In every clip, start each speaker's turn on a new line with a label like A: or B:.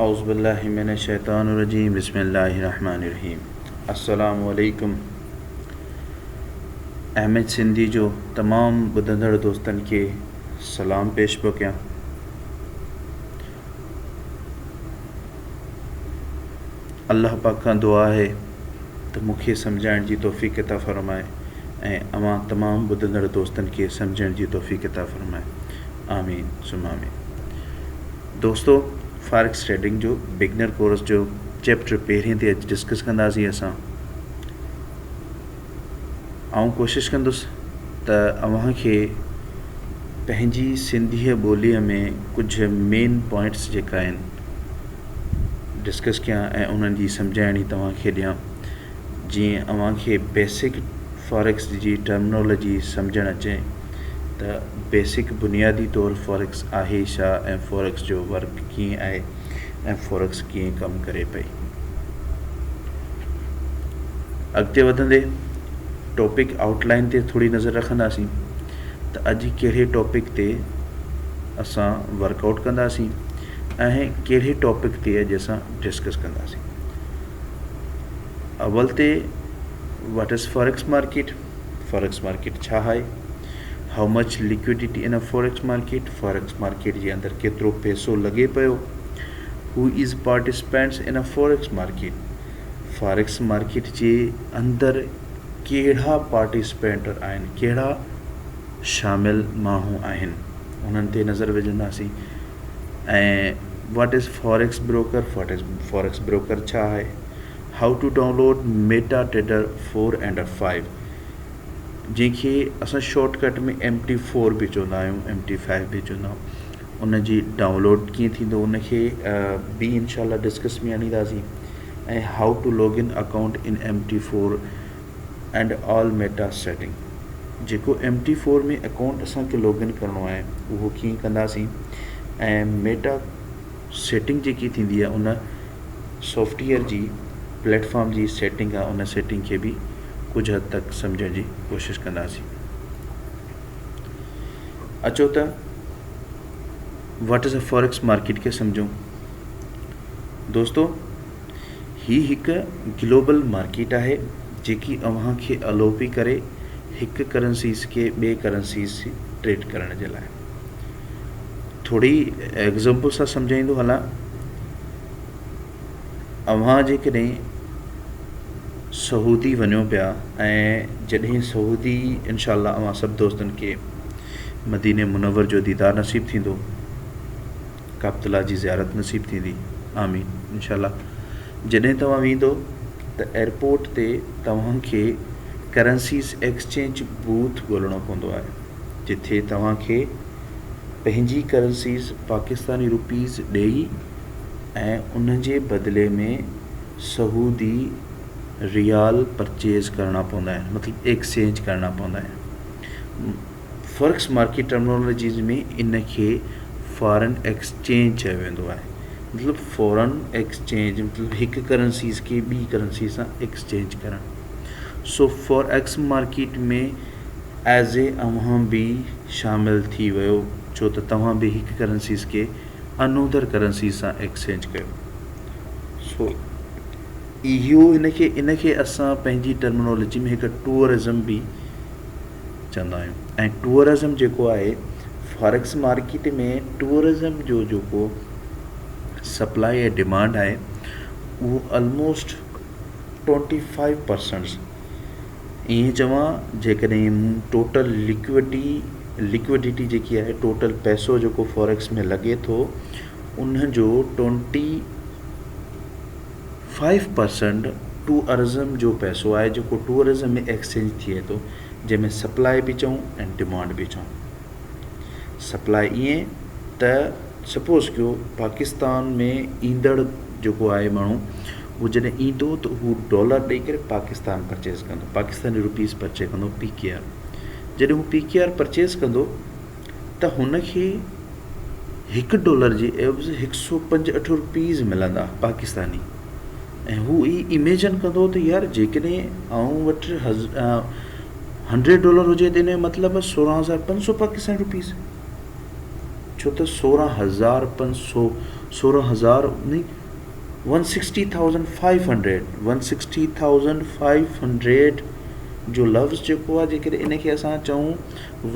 A: औज़ुबिल्लाहि मिनश्शैतानिर्रजीम बिस्मिल्लाहिर्रहमानिर्रहीम। अस्सलामु अलैकुम। अहमद सिंधी जो तमाम ॿुधंदड़ दोस्तनि खे सलाम पेश पियो कयां। अल्लाह पाक खां दुआ आहे त मूंखे सम्झाइण जी तौफ़ीक़ अता फ़रमाए ऐं अवां तमाम ॿुधंदड़ दोस्तनि खे सम्झण जी तौफ़ीक़ अता फ़रमाए। आमीन सुम्मा आमीन। दोस्तो, फॉरेक्स ट्रेडिंग जो बिगनर कोर्स जो चैप्टर पहिरें ते अॼु डिस्कस कंदासीं असां। आउं कोशिशि कंदुसि त अव्हांखे पंहिंजी सिंधीअ ॿोलीअ में कुझु मेन पॉइंट्स जेका आहिनि डिस्कस कयां ऐं उन्हनि जी सम्झाइणी तव्हांखे ॾियां, जीअं अव्हांखे बेसिक फॉरेक्स जी टर्मिनोलॉजी सम्झणु अचे त बेसिक बुनियादी तौरु फॉरेक्स आहे छा ऐं फॉरेक्स जो वर्क कीअं आहे ऐं फॉरेक्स कीअं कमु करे पई। अॻिते वधंदे टॉपिक आउटलाइन ते थोरी नज़र रखंदासीं त अॼु कहिड़े टॉपिक ते असां वर्कआउट कंदासीं ऐं कहिड़े टॉपिक ते अॼु असां डिस्कस कंदासीं। अवल ते what is forex market, forex market छा आहे, हाउ मच लिक्विडिटी इन अ फॉरेक्स मार्केट जे अंदरि केतिरो पैसो लॻे पियो, who is participants in a forex market जे अंदरि कहिड़ा पार्टिसिपेंट आहिनि, कहिड़ा शामिल माण्हू आहिनि, उन्हनि ते नज़र विझंदासीं। ऐं व्हाट इज़ फॉरेक्स ब्रोकर छा आहे, how to download meta trader 4 and 5 जंहिंखे असां शॉर्टकट में MT4 बि चवंदा आहियूं, MT5 बि चवंदा आहियूं। उन जी डाउनलोड कीअं थींदो उनखे बि इंशाल्लाह डिस्कस में आणींदासीं। ऐं how to log in account in MT4 and all Meta setting, जेको MT4 में अकाउंट असांखे लॉगिन करिणो आहे उहो कीअं कंदासीं। ऐं मेटा सेटिंग जेकी थींदी आहे उन सॉफ्टवेयर जी प्लेटफॉर्म जी सेटिंग आहे, उन सेटिंग खे बि कुझु हद तक सम्झण जी कोशिशि कंदासीं। अचो त what is a forex market खे सम्झूं। दोस्तो, ही हिकु ग्लोबल मार्केट आहे जेकी अव्हांखे अलो पई करे हिकु करंसीज़ खे ॿिए करंसीज़ ट्रेड करण जे लाइ। थोरी एग्ज़ाम्पल सां सम्झाईंदो हलां। अव्हां जेकॾहिं सऊदी वञो पिया ऐं जॾहिं सऊदी इंशाल्लाह अव्हां सभु दोस्तनि खे मदीने मुनव्वर जो दीदार नसीबु थींदो, काबतुल्लाह जी ज़ियारत नसीबु थींदी, आमीन इंशाल्लाह। जॾहिं तव्हां वेंदो त एयरपोर्ट ते तव्हांखे करंसीज़ एक्सचेंज बूथ ॻोल्हणो पवंदो आहे, जिथे तव्हांखे पंहिंजी करंसीज़ पाकिस्तानी रुपीज़ ॾेई ऐं उन जे बदिले में सऊदी रियाल परचेज़ करणा पवंदा आहिनि, मतिलबु एक्सचेंज करणा पवंदा आहिनि। फॉरेक्स मार्केट टर्मिनोलॉजीज़ में इन खे फॉरेन एक्सचेंज चयो वेंदो आहे। मतिलबु फॉरेन एक्सचेंज मतिलबु हिकु करंसीज़ खे ॿी करंसी सां एक्सचेंज करणु। सो फॉरेक्स मार्केट में एज़ ए अव्हां बि शामिल थी वियो, छो त तव्हां बि हिकु करंसीज़ खे अनोदर करंसी सां एक्सचेंज कयो। सो इहो इनखे असां पंहिंजी टर्मिनोलॉजी में हिकु टूरिज़म बि चवंदा आहियूं। ऐं टूरिज़म जेको आहे फॉरेक्स मार्केट में टूरिज़म जो जेको सप्लाई ऐं डिमांड आहे उहो ऑलमोस्ट 25%। ईअं चवां, जेकॾहिं टोटल लिक्विडिटी जेकी आहे, टोटल पैसो जेको फॉरेक्स में लॻे थो उन जो 25% टूरिज़म जो पैसो आहे, जेको टूरिज़म में एक्सचेंज थिए थो, जंहिंमें सप्लाई बि चऊं ऐं डिमांड बि चऊं। सप्लाई ईअं त सपोज़ कयो पाकिस्तान में ईंदड़ जेको आहे माण्हू, उहो जॾहिं ईंदो त हू डॉलर ॾेई करे पाकिस्तान परचेज़ कंदो, पाकिस्तानी रुपीज़ परचेज़ कंदो, PKR। जॾहिं हू PKR परचेज़ कंदो त हुनखे $1 जी एवज़ 105 रुपीज़ मिलंदा पाकिस्तानी। ऐं हू इमेजिन कंदो त यार जेकॾहिं आऊं वटि $100 हुजे त इन जो मतिलबु 16,500 पाकिस्तानी रुपीज़। छो त 16,500 16,000 नहीं 160,500 जो लफ़्ज़ जेको आहे जेकॾहिं इनखे असां चऊं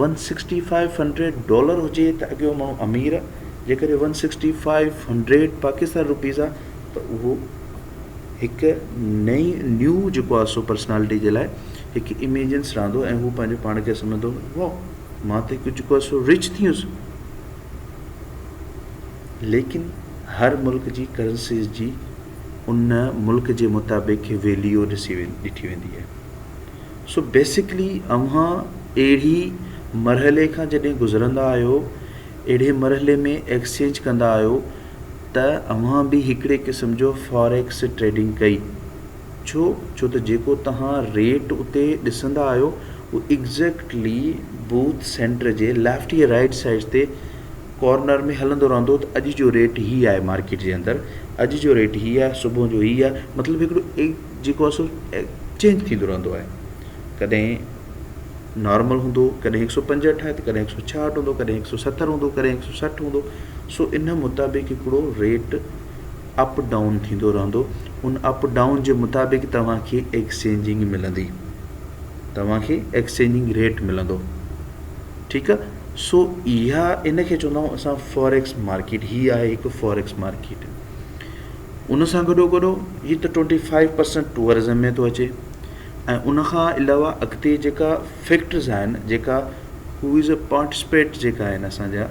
A: $16500 हुजे त अॻियो माण्हू अमीर आहे, जेकॾहिं 16500 पाकिस्तान रुपीज़ आहे त उहो हिकु न्यू जेको आहे सो पर्सनालिटी जे लाइ हिकु इमेजिन्स रहंदो ऐं हू पंहिंजे पाण खे सम्झंदो वाह मां त हिकु जेको आहे सो रिच थी वियुसि। लेकिन हर मुल्क जी करंसीज़ जी उन मुल्क जे मुताबिक़ वैल्यू ॾिठी वेंदी आहे। सो बेसिकली अव्हां अहिड़ी मरहले खां जॾहिं गुज़रंदा आहियो, अहिड़े मरहले में एक्सचेंज कंदा आहियो त अव्हां बि हिकिड़े क़िस्म जो फॉरेक्स ट्रेडिंग कई। छो त जेको तव्हां रेट उते ॾिसंदा आहियो उहो एग्ज़ैक्टली बूथ सेंटर जे लेफ्ट या राइट साइड ते कॉर्नर में हलंदो रहंदो त अॼु जो रेट हीअ आहे मार्केट जे अंदरि, अॼु जो रेट हीअ आहे, सुबुह जो हीअ आहे, मतिलबु हिकिड़ो जेको आहे सो चेंज थींदो रहंदो आहे। कॾहिं नॉर्मल हूंदो, कॾहिं 165 आहे त कॾहिं 166 हूंदो, कॾहिं 170 हूंदो, कॾहिं 160 हूंदो। सो इन मुताबिक़ हिकिड़ो रेट अप डाउन थींदो रहंदो। उन अप डाउन जे मुताबिक़ तव्हांखे एक्सचेंजिंग मिलंदी, तव्हांखे एक्सचेंजिंग रेट मिलंदो। ठीकु आहे। सो इहा इनखे चवंदा आहियूं असां फॉरेक्स मार्केट। हीअ आहे हिकु फॉरेक्स मार्केट। उन सां गॾोगॾु हीअ त 25% टूरिज़म में थो अचे ऐं उनखां अलावा अॻिते जेका फैक्टर्स आहिनि, जेका हू इज़ अ पार्टिसिपेट जेका आहिनि असांजा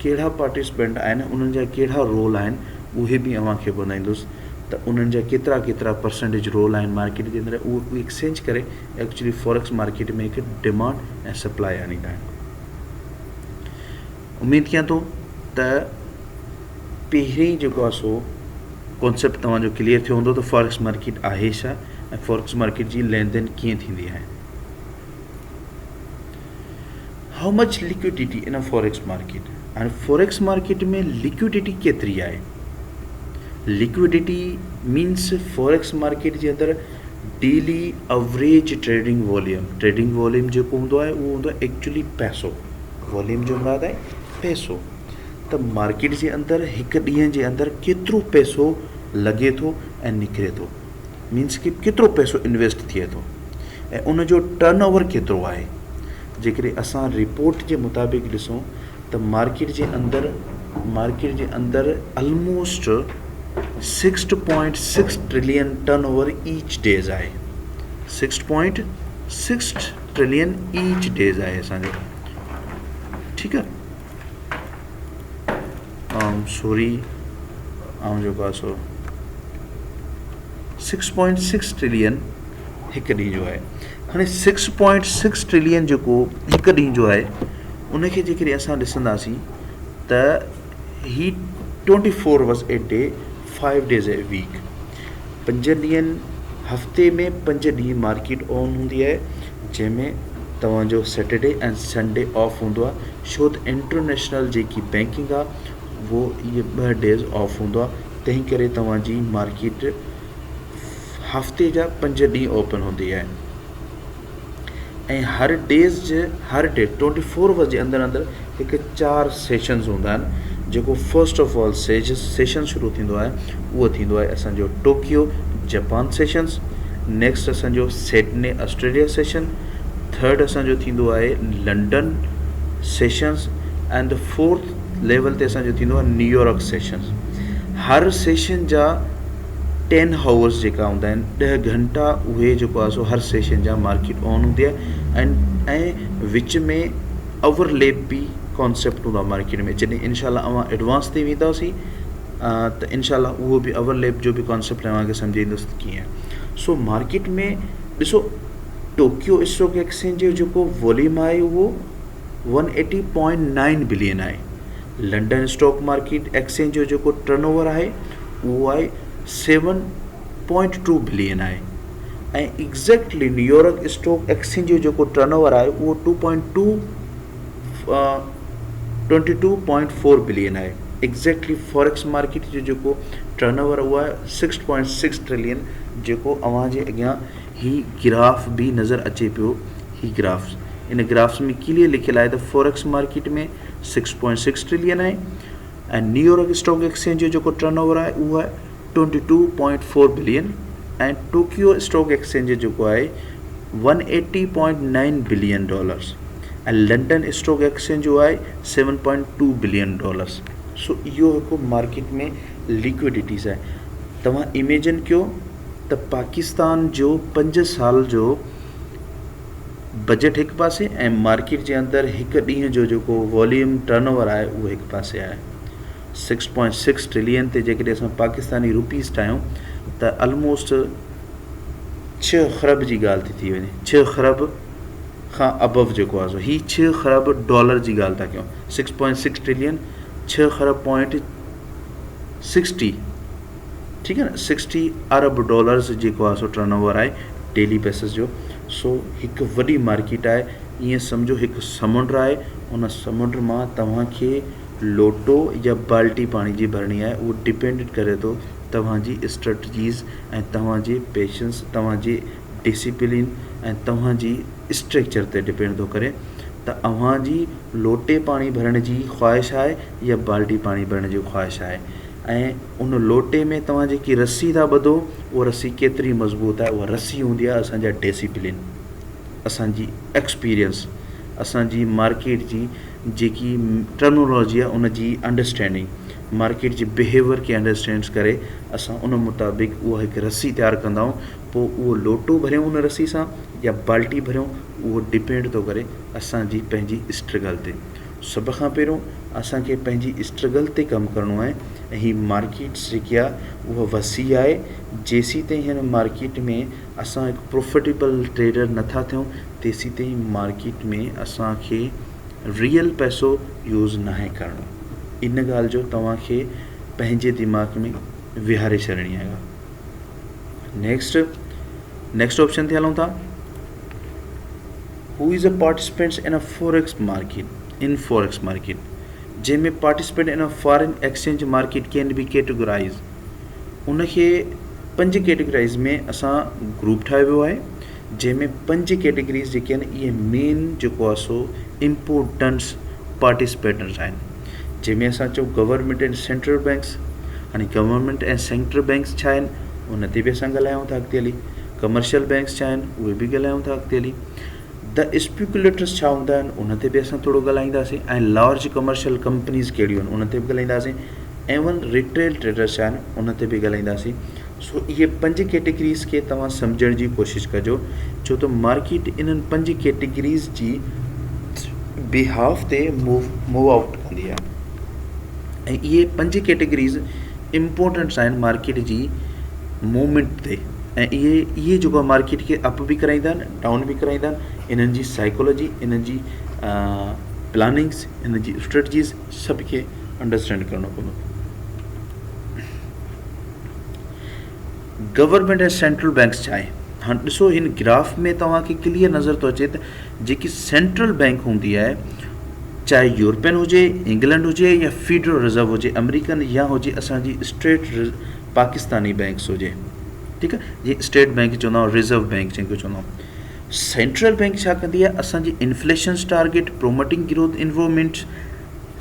A: कहिड़ा पार्टिसिपेंट आहिनि, उन्हनि जा कहिड़ा रोल आहिनि, उहे बि अव्हांखे ॿुधाईंदुसि त उन्हनि जा केतिरा परसेंटेज रोल आहिनि मार्केट जे अंदरि। उहो एक्सचेंज करे एक्चुअली फॉरेक्स मार्केट में हिकु डिमांड ऐं सप्लाई आणींदा आहिनि। उमेद कयां थो त पहिरीं जेको आहे सो कॉन्सेप्ट तव्हांजो क्लियर थियो हूंदो त फॉरेक्स मार्केट आहे छा ऐं फॉरेक्स मार्केट जी लेन देन कीअं थींदी आहे। हाउ मच लिक्विडिटी इन अ फॉरेक्स मार्केट। हाणे फॉरेक्स मार्केट में लिक्विडिटी केतिरी आहे? लिक्विडिटी मीन्स फॉरेक्स मार्केट जे अंदरि डेली एवरेज ट्रेडिंग वॉल्यूम जेको हूंदो आहे उहो हूंदो आहे एक्चुअली पैसो। वॉल्यूम जो मुराद आहे पैसो। त मार्केट जे अंदरि हिकु ॾींहं जे अंदरि केतिरो पैसो लॻे थो ऐं निकिरे थो, मीन्स कि केतिरो पैसो इन्वेस्ट थिए थो ऐं उन जो टर्न ओवर केतिरो आहे। जेकॾहिं असां रिपोर्ट जे मुताबिक़ ॾिसूं त मार्केट जे अंदरि almost 6.6 trillion turn over each days आहे। 6.6 ट्रिलियन ईच डेज़ आहे असांजो। ठीकु आहे। सॉरी जेको आहे सो 6.6 ट्रिलियन हिकु ॾींहं जो आहे। हाणे 6.6 ट्रिलियन जेको हिकु ॾींहं जो आहे उनखे जेकॾहिं असां ॾिसंदासीं त ही 24 hours a day 5 days a week. 5 ॾींहंनि हफ़्ते में 5 ॾींहं मार्केट ऑन हूंदी आहे, जंहिंमें तव्हांजो सैटरडे ऐं संडे ऑफ हूंदो आहे। छो त इंटरनेशनल जेकी बैंकिंग आहे वो इहे 2 days ऑफ हूंदो आहे, तंहिं करे तव्हांजी मार्केट हफ़्ते जा 5 ॾींहं ओपन हूंदी आहे ऐं हर डे 24 आवर्स जे अंदरि हिकु 4 सेशन्स हूंदा आहिनि। जेको फर्स्ट ऑफ ऑल सेशन शुरू थींदो आहे उहो थींदो आहे असांजो टोक्यो जापान सेशन्स, नेक्स्ट असांजो सिडनी ऑस्ट्रेलिया सेशन, थर्ड असांजो थींदो आहे London sessions and the 4th level ते असांजो थींदो आहे न्यूयॉर्क सेशन्स। हर सेशन जा 10 आवर्स जेका हूंदा आहिनि 10 घंटा उहे जेको आहे सो हर सेशन जा मार्केट ऑन हूंदी आहे ऐं विच में ओवरलेप बि कॉन्सेप्ट हूंदो आहे मार्केट में। जॾहिं इनशाला अवां एडवांस ते वेंदासीं त इनशाला उहो बि ओवरलेप जो बि कॉन्सेप्ट तव्हांखे सम्झाईंदुसि कीअं। सो मार्केट में ॾिसो टोक्यो स्टॉक एक्सचेंज जो जेको वॉल्यूम आहे उहो 180.9 बिलियन आहे। लंडन स्टॉक मार्केट एक्सचेंज जो जेको टर्नओवर आहे उहो आहे 7.2 बिलियन आहे ऐं एग्ज़ैक्टली न्यूयॉर्क स्टॉक एक्सचेंज जो जेको टर्नओवर आहे उहो 22.4 बिलियन आहे। एग्ज़ैक्टली फॉरेक्स मार्केट जो जेको टर्नओवर उहो आहे 6.6 ट्रिलियन, जेको अव्हांजे अॻियां ही ग्राफ बि नज़र अचे पियो। ही ग्राफ्स इन ग्राफ्स में क्लियर लिखियलु आहे त फॉरेक्स मार्केट में 6.6 ट्रिलियन आहे। ऐं न्यूयॉर्क स्टॉक एक्सचेंज जो जेको टर्नओवर आहे उहो आहे 22.4 बिलियन। ऐं टोक्यो स्टॉक एक्सचेंज जेको आहे 180.9 बिलियन डॉलर्स। ऐं लंडन स्टॉक एक्सचेंज जो आहे 7.2 बिलियन डॉलर्स। सो इहो हिकु मार्केट में लिक्विडिटीज़ आहे। तव्हां इमेजिन कयो त पाकिस्तान जो 5 साल जो बजट हिकु पासे ऐं मार्केट जे अंदरि हिकु ॾींहं जो जेको वॉल्यूम टर्नओवर आहे उहो हिकु पासे आहे। 6.6 ट्रिलियन ते जेकॾहिं असां पाकिस्तानी रुपीज़ ठाहियूं त ऑलमोस्ट 6 खरब जी ॻाल्हि थी वञे। 6 खरब खां अबव जेको आहे सो हीअ 6 खरब डॉलर जी ॻाल्हि था कयूं। 6.6 ट्रिलियन 6 खरब पॉइंट 60, ठीकु आहे न, 60 अरब डॉलर्स जेको आहे सो टर्नओवर आहे डेली बेसिस जो। सो हिकु वॾी मार्केट आहे। ईअं सम्झो हिकु समुंड आहे, उन समुंड मां तव्हांखे लोटो या बाल्टी पाणी जी भरणी आहे। उहो डिपेंड करे थो तव्हांजी स्ट्रेटजीज़ ऐं तव्हांजे पेशेंस, तव्हांजे डिसिप्लिन ऐं तव्हांजी स्ट्रक्चर ते डिपेंड थो करे त अव्हांजी लोटे पाणी भरण जी ख़्वाहिश आहे या बाल्टी पाणी भरण जी ख़्वाहिश आहे। ऐं उन लोटे में तव्हां जेकी रस्सी था ॿधो उहा रस्सी केतिरी मज़बूत आहे। उहा रस्सी हूंदी आहे असांजा डिसिप्लिन, असांजी एक्सपीरियंस, असांजी मार्केट जी जेकी टर्मिनोलॉजी आहे उन जी अंडरस्टैंडिंग, मार्केट जे बिहेवियर खे अंडरस्टैंड करे असां उन मुताबिक़ उहा हिकु रस्सी तयारु कंदा आहियूं। पोइ उहो लोटो भरियूं उन रस्सी सां या बाल्टी भरियूं, उहो डिपेंड थो करे असांजी पंहिंजी स्ट्रगल ते। सभ खां पहिरियों असांखे पंहिंजी स्ट्रगल ते कमु करिणो आहे। ऐं हीअ मार्केट जेकी आहे उहा वसी आहे। जेसीं ताईं हिन मार्केट में असां हिकु प्रोफिटेबल ट्रेडर नथा थियूं तेसीं ताईं मार्केट में असांखे रियल पैसो यूज़ न आहे करिणो। इन ॻाल्हि जो तव्हांखे पंहिंजे दिमाग़ में विहारे छॾिणी आहे। नेक्स्ट ऑप्शन ते हलूं था। Who is a participants in a forex market जंहिंमें participant in a foreign exchange market can be categorize. उनखे 5 कैटेगराइज़ में असां ग्रुप ठाहियो वियो आहे, जंहिंमें 5 कैटेगरीज़ जेके आहिनि इहे मेन जेको आहे सो इम्पोर्टेंट्स पार्टिसिपेटर्स आहिनि। जंहिंमें असां चऊं गवर्नमेंट एंड सेंट्रल बैंक्स। हाणे गवर्नमेंट ऐं सेंट्रल बैंक्स छा आहिनि उन ते बि असां ॻाल्हायूं था अॻिते हली। कमर्शियल बैंक्स छा आहिनि उहे बि ॻाल्हायूं था अॻिते हली। द स्पेकुलेटर्स छा हूंदा आहिनि उन ते बि असां थोरो ॻाल्हाईंदासीं। ऐं लार्ज कमर्शियल कंपनीज़ कहिड़ियूं आहिनि उन ते बि ॻाल्हाईंदासीं। एवन रिटेल ट्रेडर्स छा आहिनि उन ते बि ॻाल्हाईंदासीं। सो इहे 5 कैटेगरीज़ खे तव्हां सम्झण जी कोशिशि कजो, छो त मार्केट इन्हनि 5 कैटेगरीज़ जी बिहाफ ते मूव आउट कंदी आहे। ऐं इहे 5 कैटेगरीज़ इम्पोर्टेंट्स आहिनि मार्केट जी मूवमेंट ते। ऐं इहे जेको मार्केट खे अप बि कराईंदा आहिनि, डाउन बि कराईंदा आहिनि। इन्हनि जी साइकोलॉजी, इन्हनि जी प्लानिंग्स, इन्हनि जी स्ट्रेटजीज़ सभ खे अंडरस्टैंड करणो पवंदो। गवर्नमेंट ऐं सेंट्रल बैंक्स छा आहे? हाणे ॾिसो हिन ग्राफ में तव्हांखे क्लियर नज़र थो अचे त जेकी सेंट्रल बैंक हूंदी आहे, चाहे यूरोपियन हुजे, इंग्लैंड हुजे या फेडरल रिजर्व हुजे अमेरिकन, या हुजे असांजी स्टेट पाकिस्तानी बैंक्स हुजे, ठीकु आहे, जीअं स्टेट बैंक चवंदा आहियूं, रिजर्व बैंक जंहिंखे चवंदा आहियूं। सेंट्रल बैंक छा कंदी आहे? असांजी inflation target, promoting growth involvement,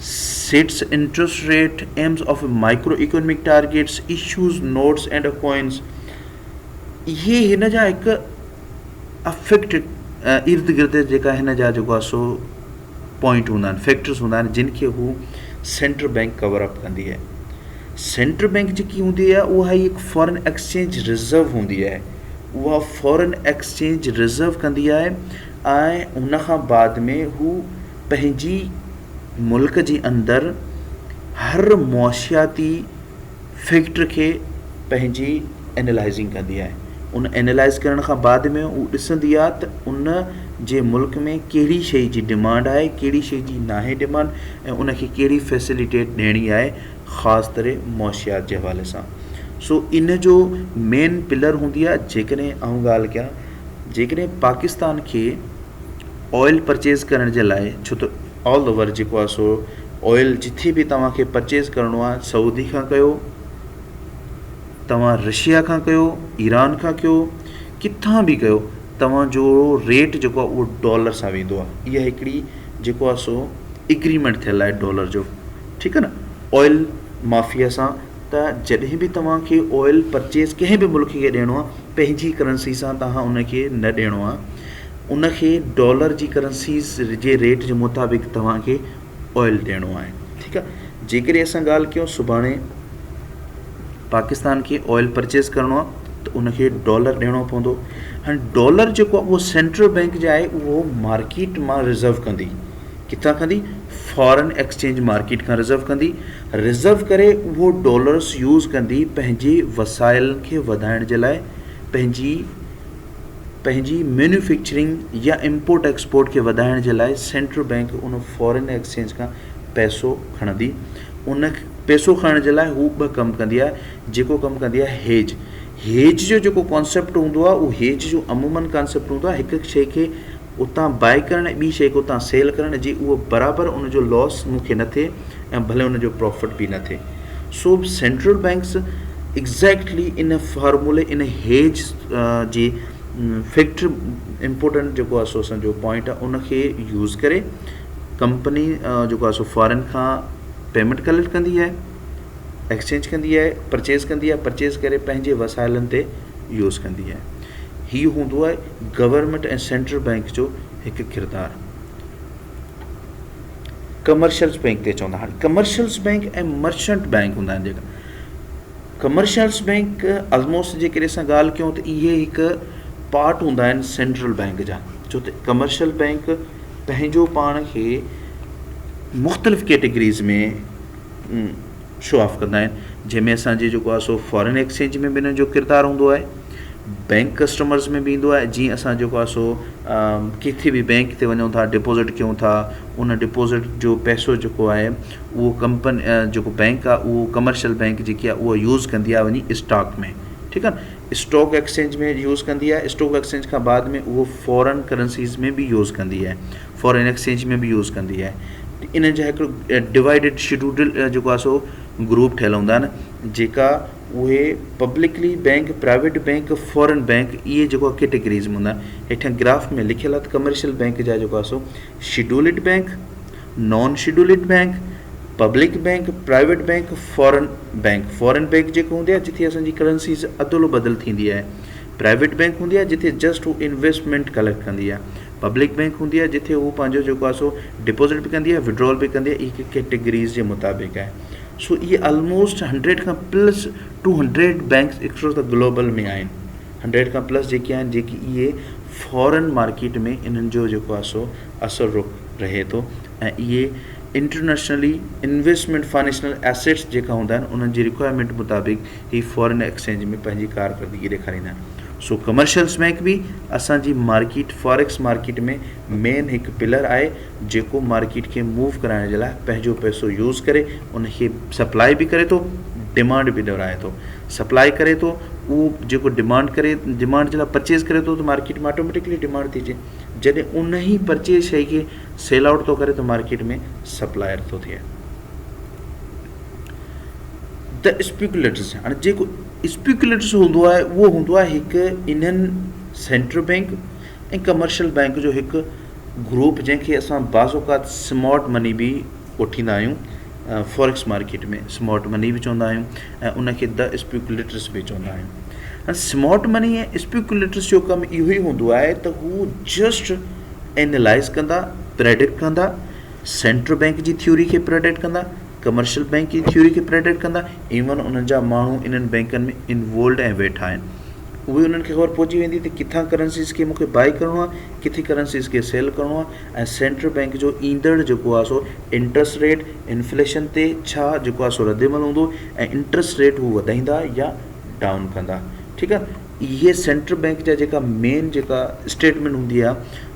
A: sets interest rate, AIIMS of micro economic targets, issues, notes and coins. इहे हिन जा हिकु अफेक्ट इर्द गिर्द जेका हिन जा जेको आहे सो पॉइंट हूंदा आहिनि, फैक्टर्स हूंदा आहिनि जिन खे हू सेंट्रल बैंक कवर अप कंदी आहे। सेंट्रल बैंक जेकी हूंदी आहे उहा हिकु फॉरेन एक्सचेंज रिज़र्व हूंदी आहे। उहा फॉरेन एक्सचेंज रिज़र्व कंदी आहे ऐं उन खां बाद में हू पंहिंजी मुल्क जे अंदरि हर मुआशियाती फैक्टर खे पंहिंजी एनालाइज़िंग कंदी आहे। उन एनालाइज़ करण खां बाद में हू ॾिसंदी आहे त उन जे मुल्क में कहिड़ी शइ जी डिमांड आहे, कहिड़ी शइ जी नाहे डिमांड, ऐं उनखे कहिड़ी फैसिलिटेट ॾियणी आहे ख़ासि करे मुआशियात जे हवाले सां। सो इन जो मेन पिलर हूंदी आहे। जेकॾहिं आउं ॻाल्हि कयां, जेकॾहिं पाकिस्तान खे ऑयल परचेज़ करण जे लाइ, छो त ऑल ओवर जेको आहे सो ऑयल जिथे बि तव्हांखे परचेज़ करिणो आहे, सऊदी खां कयो, तव्हां रशिया खां कयो, ईरान खां कयो, किथां बि कयो, तव्हांजो रेट जेको आहे उहो डॉलर सां वेंदो आहे। इहा हिकिड़ी जेको आहे सो एग्रीमेंट थियल आहे डॉलर जो, ठीकु आहे न, ऑयल माफिया सां। त जॾहिं बि तव्हांखे ऑयल परचेज़ कंहिं बि मुल्क खे ॾियणो आहे, पंहिंजी करंसी सां तव्हां उनखे न ॾियणो आहे, उनखे डॉलर जी करंसीज़ जे रेट जे मुताबिक़ तव्हांखे ऑयल ॾियणो आहे, ठीकु आहे। जेकॾहिं असां ॻाल्हि कयूं सुभाणे पाकिस्तान खे ऑयल परचेज़ करिणो आहे त उनखे डॉलर ॾियणो पवंदो। हाणे डॉलर जेको आहे उहो सेंट्रल बैंक जे आहे उहो मार्केट मां रिज़र्व कंदी, किथां कंदी, फॉरेन एक्सचेंज मार्केट खां रिज़र्व कंदी, रिज़र्व करे उहो डॉलर्स यूज़ कंदी पंहिंजे वसाइलनि खे वधाइण जे लाइ, पंहिंजी मैन्युफैक्चरिंग या इम्पोर्ट एक्सपोर्ट खे वधाइण जे लाइ सेंट्रल बैंक उन फॉरेन एक्सचेंज खां पैसो खणंदी। उन पैसो खणण जे लाइ हू ॿ कमु कंदी आहे। जेको कमु कंदी आहे हेज, हेज जो जेको कॉन्सेप्ट हूंदो आहे उहो हेज जो अमूमन कॉन्सेप्ट हूंदो आहे हिकु शइ खे उतां बाए करणु, ॿी शइ खे उतां सेल करणु, जी उहो बराबरि उनजो लॉस मूंखे न थिए ऐं भले उनजो प्रॉफिट बि न थिए। सो सेंट्रल बैंक्स एग्ज़ैक्टली इन फार्मूले, इन हेज जी फैक्टर इम्पोर्टेंट जेको आहे सो असांजो पॉइंट आहे उनखे यूज़ करे कंपनी जेको आहे सो फॉरेन खां पेमेंट कलेक्ट कंदी आहे, एक्सचेंज कंदी आहे, परचेज़ कंदी आहे, परचेज़ करे पंहिंजे वसाइलनि ते यूज़ कंदी आहे। हीउ हूंदो आहे गवर्नमेंट ऐं सेंट्रल बैंक जो हिकु किरदारु। कमर्शियल्स बैंक ते चवंदा। हाणे कमर्शियल्स बैंक ऐं मर्चेंट बैंक हूंदा आहिनि जेका। कमर्शियल्स बैंक ऑलमोस्ट जेकॾहिं असां ॻाल्हि कयूं त इहे हिकु पार्ट हूंदा आहिनि सेंट्रल बैंक जा, छो त कमर्शियल बैंक पंहिंजो पाण खे मुख़्तलिफ़ कैटेगरीज़ में शो ऑफ कंदा आहिनि, जंहिंमें असांजे जेको आहे सो फॉरेन एक्सचेंज में बि हिननि जो किरदारु हूंदो आहे, बैंक कस्टमर्स में बि ईंदो आहे। जीअं असां जेको आहे सो किथे बि बैंक ते वञूं था, डिपॉज़िट कयूं था, उन डिपॉज़िट जो पैसो जेको आहे उहो कंपनी जेको बैंक आहे उहो कमर्शियल बैंक जेकी आहे उहा यूज़ कंदी आहे वञी स्टॉक में, ठीकु आहे। स्टॉक एक्सचेंज में यूज़ कंदी आहे, स्टॉक एक्सचेंज खां बाद में उहो फॉरेन करंसीज़ में बि यूज़ कंदी आहे, फॉरेन एक्सचेंज में बि यूज़ कंदी आहे। इन जा हिकिड़ो डिवाइडिड शेड्यूल्ड जेको आहे सो ग्रुप ठहियल हूंदा आहिनि, जेका उहे publicly bank, private bank, foreign bank, इहे जेको आहे कैटेगरीज़ में हूंदा आहिनि। हेठियां ग्राफ में लिखियल आहे त कमर्शियल बैंक जा जेको आहे सो scheduled bank, non scheduled bank, public bank, private bank, foreign bank. Foreign bank जेको हूंदी आहे जिथे असांजी करंसीज़ अदल बदल थींदी आहे, प्राइवेट बैंक हूंदी आहे जिथे जस्ट हू इन्वेस्टमेंट कलेक्ट कंदी आहे, पब्लिक बैंक हूंदी आहे जिथे हू पंहिंजो जेको आहे सो डिपॉज़िट बि कंदी आहे, विड्रॉल बि कंदी आहे। इहे कैटेगरीज़ जे मुताबिक़ आहे। सो इहे ऑलमोस्ट 100 खां plus 200 banks across the global में आहिनि। 100 खां प्लस जेके आहिनि जेकी इहे फॉरेन मार्केट में इन्हनि जो जेको आहे सो असरु रुख रहे थो, ऐं इहे इंटरनेशनली इन्वेस्टमेंट फाइनेंशियल एसेट्स जेका हूंदा आहिनि उन्हनि जी रिक्वायरमेंट मुताबिक़ ही फॉरेन एक्सचेंज में पंहिंजी कारकर्दगी ॾेखारींदा आहिनि। सो कमर्शियल्स बैंक बि असांजी मार्केट, फॉरेक्स मार्केट में मेन हिकु पिलर आहे, जेको मार्केट खे मूव कराइण जे लाइ पंहिंजो पैसो यूज़ करे उनखे सप्लाई बि करे थो, डिमांड बि ॾिराए थो। सप्लाई करे थो उहो जेको डिमांड करे, डिमांड जे लाइ परचेज़ करे थो त मार्केट में ऑटोमेटिकली डिमांड थी अचे। जॾहिं उन ई परचेज़ शइ खे सेल आउट थो करे त मार्केट में सप्लायर थो थिए। द स्पेकुलेटर्स, हाणे जेको स्पेकुलेटर्स हूंदो आहे उहो हूंदो आहे हिकु इन्हनि सेंट्रल बैंक ऐं कमर्शियल बैंक जो हिकु ग्रुप, जंहिंखे असां बाज़ौक़ात स्मार्ट मनी बि वठींदा आहियूं। फॉरेक्स मार्केट में स्मार्ट मनी बि चवंदा आहियूं ऐं उनखे द स्पेकुलेटर्स बि चवंदा आहियूं। स्मार्ट मनी ऐं स्पेकुलेटर्स जो कमु इहो ई हूंदो आहे त हू जस्ट एनालाइज़ कंदा, प्रेडिक्ट कंदा, सेंट्रल बैंक जी थ्योरी खे प्रेडिक्ट कंदा, कमर्शियल बैंक जी थ्योरी खे प्रेडिक्ट कंदा। इवन उन्हनि जा माण्हू इन्हनि बैंकनि में इन्वॉल्ड ऐं वेठा आहिनि, उहे उन्हनि खे ख़बर पहुची वेंदी त किथां करंसीज़ खे मूंखे बाए करिणो आहे, किथे करंसीज़ खे सेल करिणो आहे, ऐं सेंट्रल बैंक जो ईंदड़ जेको आहे सो इंट्रस्ट रेट, इन्फ्लेशन ते छा जेको आहे सो रद्दमल हूंदो, ऐं इंट्रस्ट रेट हू वधाईंदा या डाउन कंदा, ठीकु आहे। इहे सेंट्रल बैंक जा जेका मेन जेका स्टेटमेंट हूंदी आहे,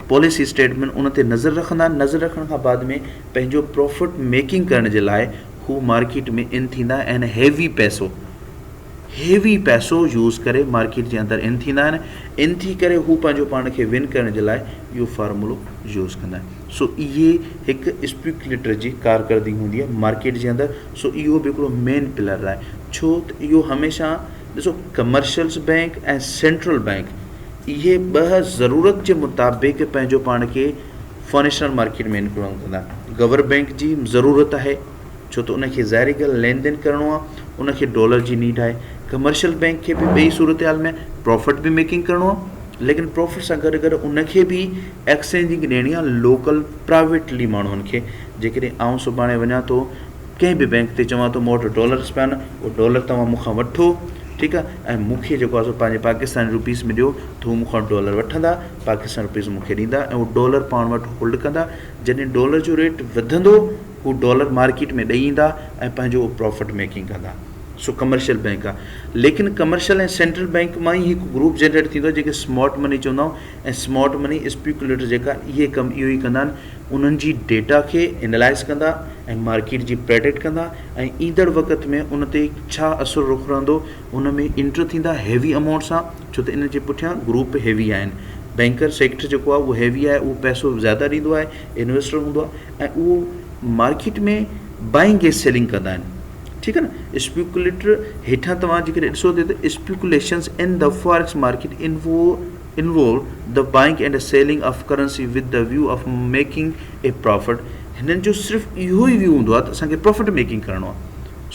A: पॉलिसी स्टेटमेंट, उन ते नज़र रखंदा आहिनि। नज़र रखण खां बाद में पंहिंजो प्रॉफिट मेकिंग करण जे लाइ हू मार्केट में इन थींदा आहिनि। हैवी पैसो यूज़ करे मार्केट जे अंदरि इन थींदा आहिनि। इन थी करे हू पंहिंजो पाण खे विन करण जे लाइ इहो फार्मूलो यूज़ कंदा आहिनि। सो इहे हिकु स्पेकुलेटर जी कारकर्दगी हूंदी आहे मार्केट जे अंदरि। सो इहो बि हिकिड़ो मेन पिलर आहे, छो त इहो हमेशह ॾिसो कमर्शियल्स बैंक ऐं सेंट्रल बैंक इहे ॿ ज़रूरत जे मुताबिक़ पंहिंजो पाण खे फाइनेंशियल मार्केट में इनक्लूड कंदा। गवर बैंक जी ज़रूरत आहे, छो त उनखे ज़ाहिरी ॻाल्हि लेन देन करिणो आहे, उनखे डॉलर जी नीड आहे। कमर्शियल बैंक खे बि ॿई सूरत हाल में प्रॉफिट बि मेकिंग करिणो आहे, लेकिन प्रॉफिट सां गॾु गॾु उनखे बि एक्सचेंजिंग ॾियणी आहे लोकल प्राइवेटली माण्हुनि खे। जेकॾहिं आउं सुभाणे वञा थो कंहिं बि बैंक ते चवां थो मूं वटि डॉलर्स पिया आहिनि, उहो डॉलर तव्हां मूंखां वठो, ठीकु आहे, ऐं मूंखे जेको आहे सो पंहिंजे पाकिस्तानी रुपीस में ॾियो, त हू मूंखां डॉलर वठंदा, पाकिस्तानी रुपीस मूंखे ॾींदा ऐं उहो डॉलर पाण वटि होल्ड कंदा। जॾहिं डॉलर जो रेट वधंदो हू डॉलर मार्केट में ॾेई ईंदा ऐं पंहिंजो प्रॉफिट मेकिंग कंदा। सो कमर्शियल बैंक आहे। लेकिन कमर्शियल ऐं सेंट्रल बैंक मां ई हिकु ग्रुप जनरेट थींदो आहे जेके स्मार्ट मनी चवंदा आहियूं, ऐं स्मार्ट मनी स्पेकुलेटर जेका इहे कमु इहो ई कंदा आहिनि, उन्हनि जी डेटा खे एनालाइज़ कंदा ऐं मार्केट जी प्रेडिक्ट कंदा ऐं ईंदड़ वक़्त में उन ते छा असरु रुख रहंदो उन में इंटर थींदा हेवी अमाउंट सां, छो त इन जे पुठियां ग्रुप हेवी आहिनि। बैंकर सेक्टर जेको आहे उहो हेवी आहे, उहो पैसो ज़्यादा ॾींदो आहे, इन्वेस्टर हूंदो आहे ऐं उहो मार्केट में बाइंग ऐं सेलिंग कंदा आहिनि, ठीकु आहे न। स्पेकुलेटर हेठां तव्हां जेकॾहिं ॾिसो त speculations in the forex market involve the buying and selling of currency with the view of making a profit। हिननि जो सिर्फ़ु इहो ई व्यू हूंदो आहे त असांखे प्रॉफिट मेकिंग करिणो आहे।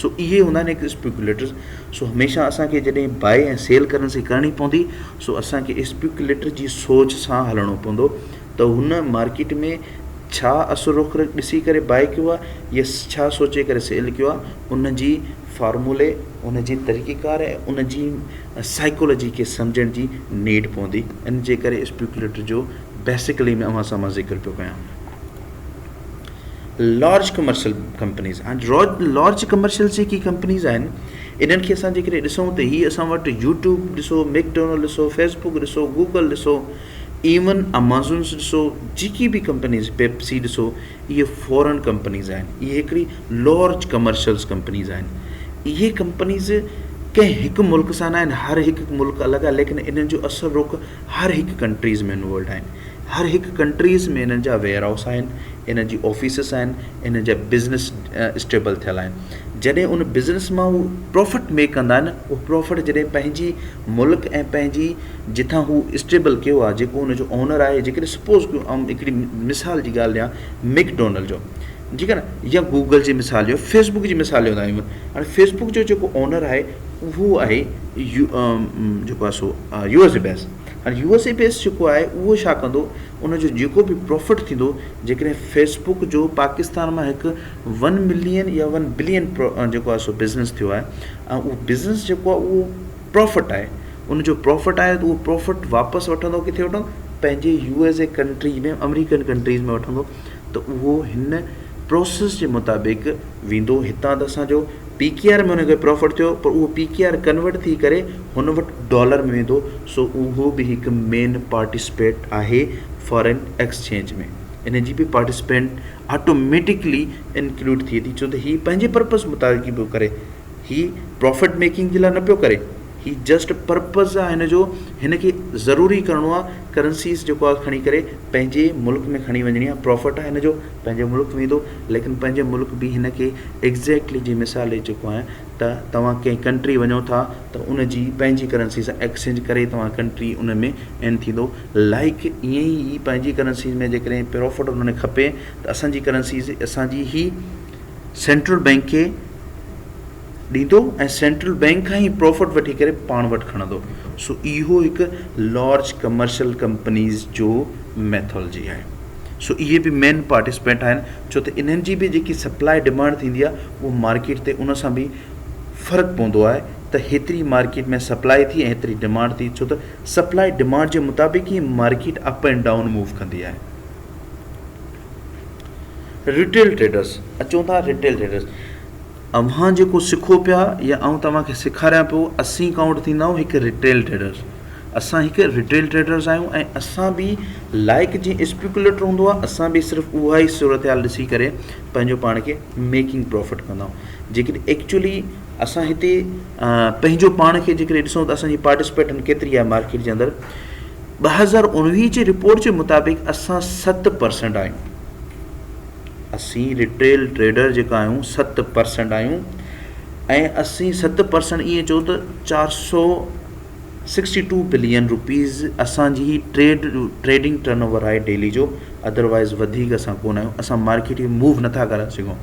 A: सो इहे हूंदा आहिनि हिकु स्पेकुलेटर्स। सो हमेशह असांखे जॾहिं बाय ऐं सेल करेंसी करणी पवंदी, सो असांखे स्पेकुलेटर जी सोच सां हलणो पवंदो त हुन मार्केट में छा असरु रुख ॾिसी करे बाय कयो आहे या छा सोचे करे सेल कयो आहे, उन जी फार्मूले, उन जी तरीक़ेकार ऐं उन जी साइकोलॉजी खे सम्झण जी नीड पवंदी। इन जे करे स्पेकुलेटर जो बेसिकली में अवां सां मां ज़िक्र पियो कयां। Large commercial companies, large commercial जेकी कंपनीज़ आहिनि, इन्हनि खे असां जेकॾहिं ॾिसूं त हीअ असां वटि यूट्यूब ॾिसो, मैकडोनल्ड ॾिसो, फेसबुक ॾिसो, गूगल ॾिसो, इवन अमेज़ॉन्स ॾिसो, जेकी बि कंपनीज़, पेप्सी ॾिसो, इहे फॉरेन कंपनीज़ आहिनि। इहे हिकिड़ी लार्ज कमर्शियल्स कंपनीज़ आहिनि। इहे कंपनीज़ कंहिं हिकु मुल्क सां न आहिनि, हर हिकु मुल्क अलॻि आहे, लेकिन इन्हनि जो असरु रुख हर हिकु कंट्रीज़ में इन्वॉल्व आहिनि। हर हिकु कंट्रीज़ में इन्हनि जा वेयर हाउस आहिनि, इन्हनि जी ऑफिसिस आहिनि, इन्हनि जा बिज़नेस स्टेबल थियल आहिनि। जॾहिं उन बिज़नेस मां हू प्रॉफिट मेक कंदा आहिनि, उहो प्रॉफिट जॾहिं पंहिंजी मुल्क ऐं पंहिंजी जिथां हू स्टेबल कयो आहे, जेको उनजो ओनर आहे, जेकॾहिं सपोज़ कयो ऐं हिकिड़ी मिसाल जी ॻाल्हि ॾियां मैकडोनल्ड जो, ठीकु आहे न, या गूगल जी मिसाल ॾियो, फेसबुक जी मिसाल ॾियो आहियूं। हाणे फेसबुक जो जेको ओनर आहे उहो आहे जेको आहे सो USA बेस। हाणे USA बेस जेको आहे उहो छा कंदो, उनजो जेको बि प्रॉफिट थींदो, जेकॾहिं फेसबुक जो पाकिस्तान मां हिकु 1 मिलियन या 1 बिलियन जेको आहे सो बिज़नेस थियो आहे, ऐं उहो बिज़नेस जेको आहे उहो प्रॉफिट आहे, उनजो प्रॉफिट आहे, त उहो प्रॉफिट वापसि वठंदो, किथे वठंदो, पंहिंजे USA कंट्री में, अमेरिकन कंट्रीज़ में वठंदो, त उहो हिन प्रोसेस जे मुताबिक़ वेंदो। हितां त असांजो PKR में हुनखे प्रॉफिट थियो, पर उहो PKR कन्वर्ट थी करे हुन वटि डॉलर में वेंदो। सो उहो बि हिकु मेन पार्टिसिपेट आहे फॉरेन एक्सचेंज में। इन जी बि पार्टिसिपेंट ऑटोमेटिकली इंक्लूड थिए थी, छो त हीअ पंहिंजे पर्पज़ मुताबिक़ पियो करे, हीअ प्रॉफिट मेकिंग जे लाइ न पियो करे, ही जस्ट पर्पज़ आहे हिन जो। हिन खे ज़रूरी करिणो आहे करंसीज़ जेको आहे खणी करे पंहिंजे मुल्क में खणी वञणी आहे, प्रॉफिट आहे हिन जो, पंहिंजे मुल्क में ईंदो, लेकिन पंहिंजे मुल्क बि हिन खे एग्ज़ैक्टली जी मिसाल ॾेई चुको आहे त तव्हां कंहिं कंट्री वञो था त उन जी पंहिंजी करंसी सां एक्सचेंज करे तव्हां कंट्री उन में एन थींदो। लाइक ईअं ई पंहिंजी करंसीज़ में जेकॾहिं प्रॉफिट उन्हनि खपे त असांजी करंसीज़ असांजी ई सेंट्रल बैंक खे ॾींदो ऐं सेंट्रल बैंक खां ई प्रॉफिट वठी करे पाण वटि खणंदो। सो इहो हिकु लार्ज कमर्शियल कंपनीज़ जो मैथोलॉजी आहे। सो इहे बि मेन पार्टिसिपेंट आहिनि, छो त इन्हनि जी बि जेकी सप्लाई डिमांड थींदी आहे उहो मार्केट ते उन सां बि फ़र्क़ु पवंदो आहे त हेतिरी मार्केट में सप्लाई थी ऐं हेतिरी डिमांड थी, छो त सप्लाई डिमांड जे मुताबिक़ ई market up and down move कंदी आहे। रिटेल ट्रेडर्स, अचूं था रिटेल ट्रेडर्स। अव्हां जेको सिखो पिया या आउं तव्हांखे सेखारियां पियो, असीं काउंट थींदा आहियूं हिकु रिटेल ट्रेडर्स। असां हिकु रिटेल ट्रेडर्स आहियूं ऐं असां बि लाइक जीअं स्पेकुलेटर हूंदो आहे, असां बि सिर्फ़ु उहा ई सूरत हाल ॾिसी करे पंहिंजो पाण खे मेकिंग प्रॉफिट कंदा आहियूं। जेकॾहिं एक्चुअली असां हिते पंहिंजो पाण खे जेकॾहिं ॾिसूं त असांजी पार्टिसिपेशन केतिरी आहे मार्केट जे अंदरि, 2019 जी रिपोर्ट जे मुताबिक़ असां 7% आहियूं। असीं रिटेल ट्रेडर जेका आहियूं 7% आहियूं ऐं असीं 7% ईअं चओ त 462 बिलियन रुपीज़ असांजी ट्रेडिंग टर्नओवर आहे डेली जो। अदरवाइज़ वधीक असां कोन आहियूं, असां मार्केट खे मूव नथा करे सघूं।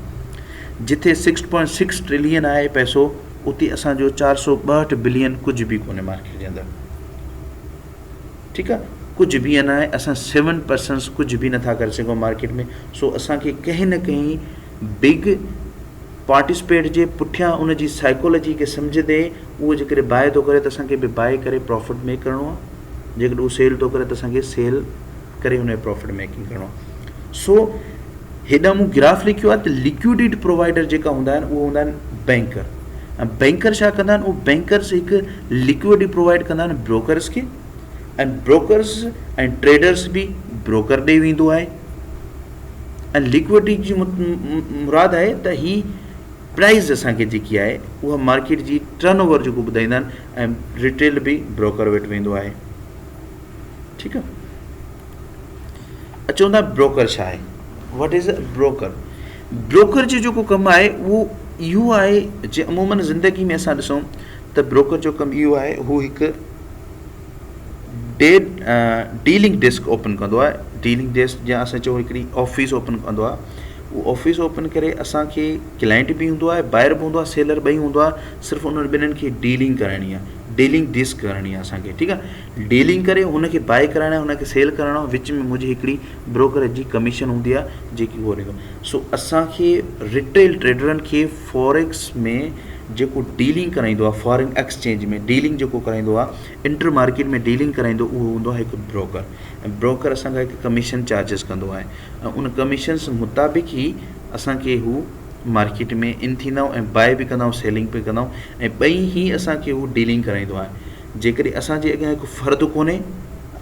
A: जिथे 6.6 ट्रिलियन आहे पैसो, उते असांजो 462 बिलियन कुझु बि कोन्हे मार्केट जे अंदरि, ठीकु आहे, कुझु बि न आहे। असां 7% कुझु बि नथा करे सघूं मार्केट में। सो असांखे कंहिं न कंहिं बिग पार्टिसिपेट जे पुठियां उन जी साइकोलॉजी खे सम्झंदे उहो जेकॾहिं बाए थो करे त असांखे बि बाए करे प्रॉफिट मेक करिणो आहे, जेकॾहिं उहो सेल थो करे त असांखे सेल करे हुन जो प्रॉफिट मेकिंग करिणो आहे। सो हेॾां मूं ग्राफ लिखियो आहे त लिक्विडिटी प्रोवाइडर जेका हूंदा आहिनि उहे हूंदा आहिनि बैंकर। ऐं बैंकर छा कंदा आहिनि, उहे बैंकर्स हिकु लिक्विडिटी प्रोवाइड कंदा आहिनि ब्रोकर्स खे, ऐं ब्रोकर्स ऐं ट्रेडर्स बि ब्रोकर ॾे वेंदो आहे। ऐं लिक्विडिटी जी मुराद आहे त ही प्राइस असांखे जेकी आहे उहा मार्केट जी टर्नओवर जेको ॿुधाईंदा आहिनि, ऐं रिटेल बि ब्रोकर वटि वेंदो आहे, ठीकु आहे। चवंदा ब्रोकर छा आहे, वट इज़ अ ब्रोकर। ब्रोकर जो जेको कमु आहे उहो इहो आहे, जे अमूमन ज़िंदगी में असां ॾिसूं त ब्रोकर जो कमु इहो आहे, हू हिकु डीलिंग डेस्क ओपन कंदो आहे। डीलिंग डेस्क या असां चऊं हिकिड़ी ऑफिस ओपन कंदो आहे। उहो ऑफिस ओपन करे असांखे क्लाइंट बि हूंदो आहे, बायर बि हूंदो आहे, सेलर ॿई हूंदो आहे। सिर्फ़ु उन्हनि ॿिन्हिनि खे डीलिंग करणी आहे, डीलिंग डेस्क करणी आहे असांखे, ठीकु आहे। डीलिंग करे हुनखे बाय कराइणो आहे, हुनखे सेल कराइणो आहे। विच में मुंहिंजी हिकिड़ी ब्रोकर जी कमीशन हूंदी आहे जेकी उहो ॾींदो। सो असांखे रिटेल ट्रेडरनि खे फॉरेक्स में जेको डीलिंग कराईंदो आहे, फॉरेन एक्सचेंज में डीलिंग जेको कराईंदो आहे, इंटर मार्केट में डीलिंग कराईंदो, उहो हूंदो आहे हिकु ब्रोकर। ऐं ब्रोकर असांखां हिकु कमीशन चार्जिस कंदो आहे, ऐं उन कमीशन्स मुताबिक़ ई असांखे हू मार्केट में इन थींदा आहियूं, ऐं बाय बि कंदा आहियूं, सेलिंग बि कंदा आहियूं, ऐं ॿई ई असांखे हू डीलिंग कराईंदो आहे। जेकॾहिं असांजे अॻियां हिकु फ़र्दु कोन्हे,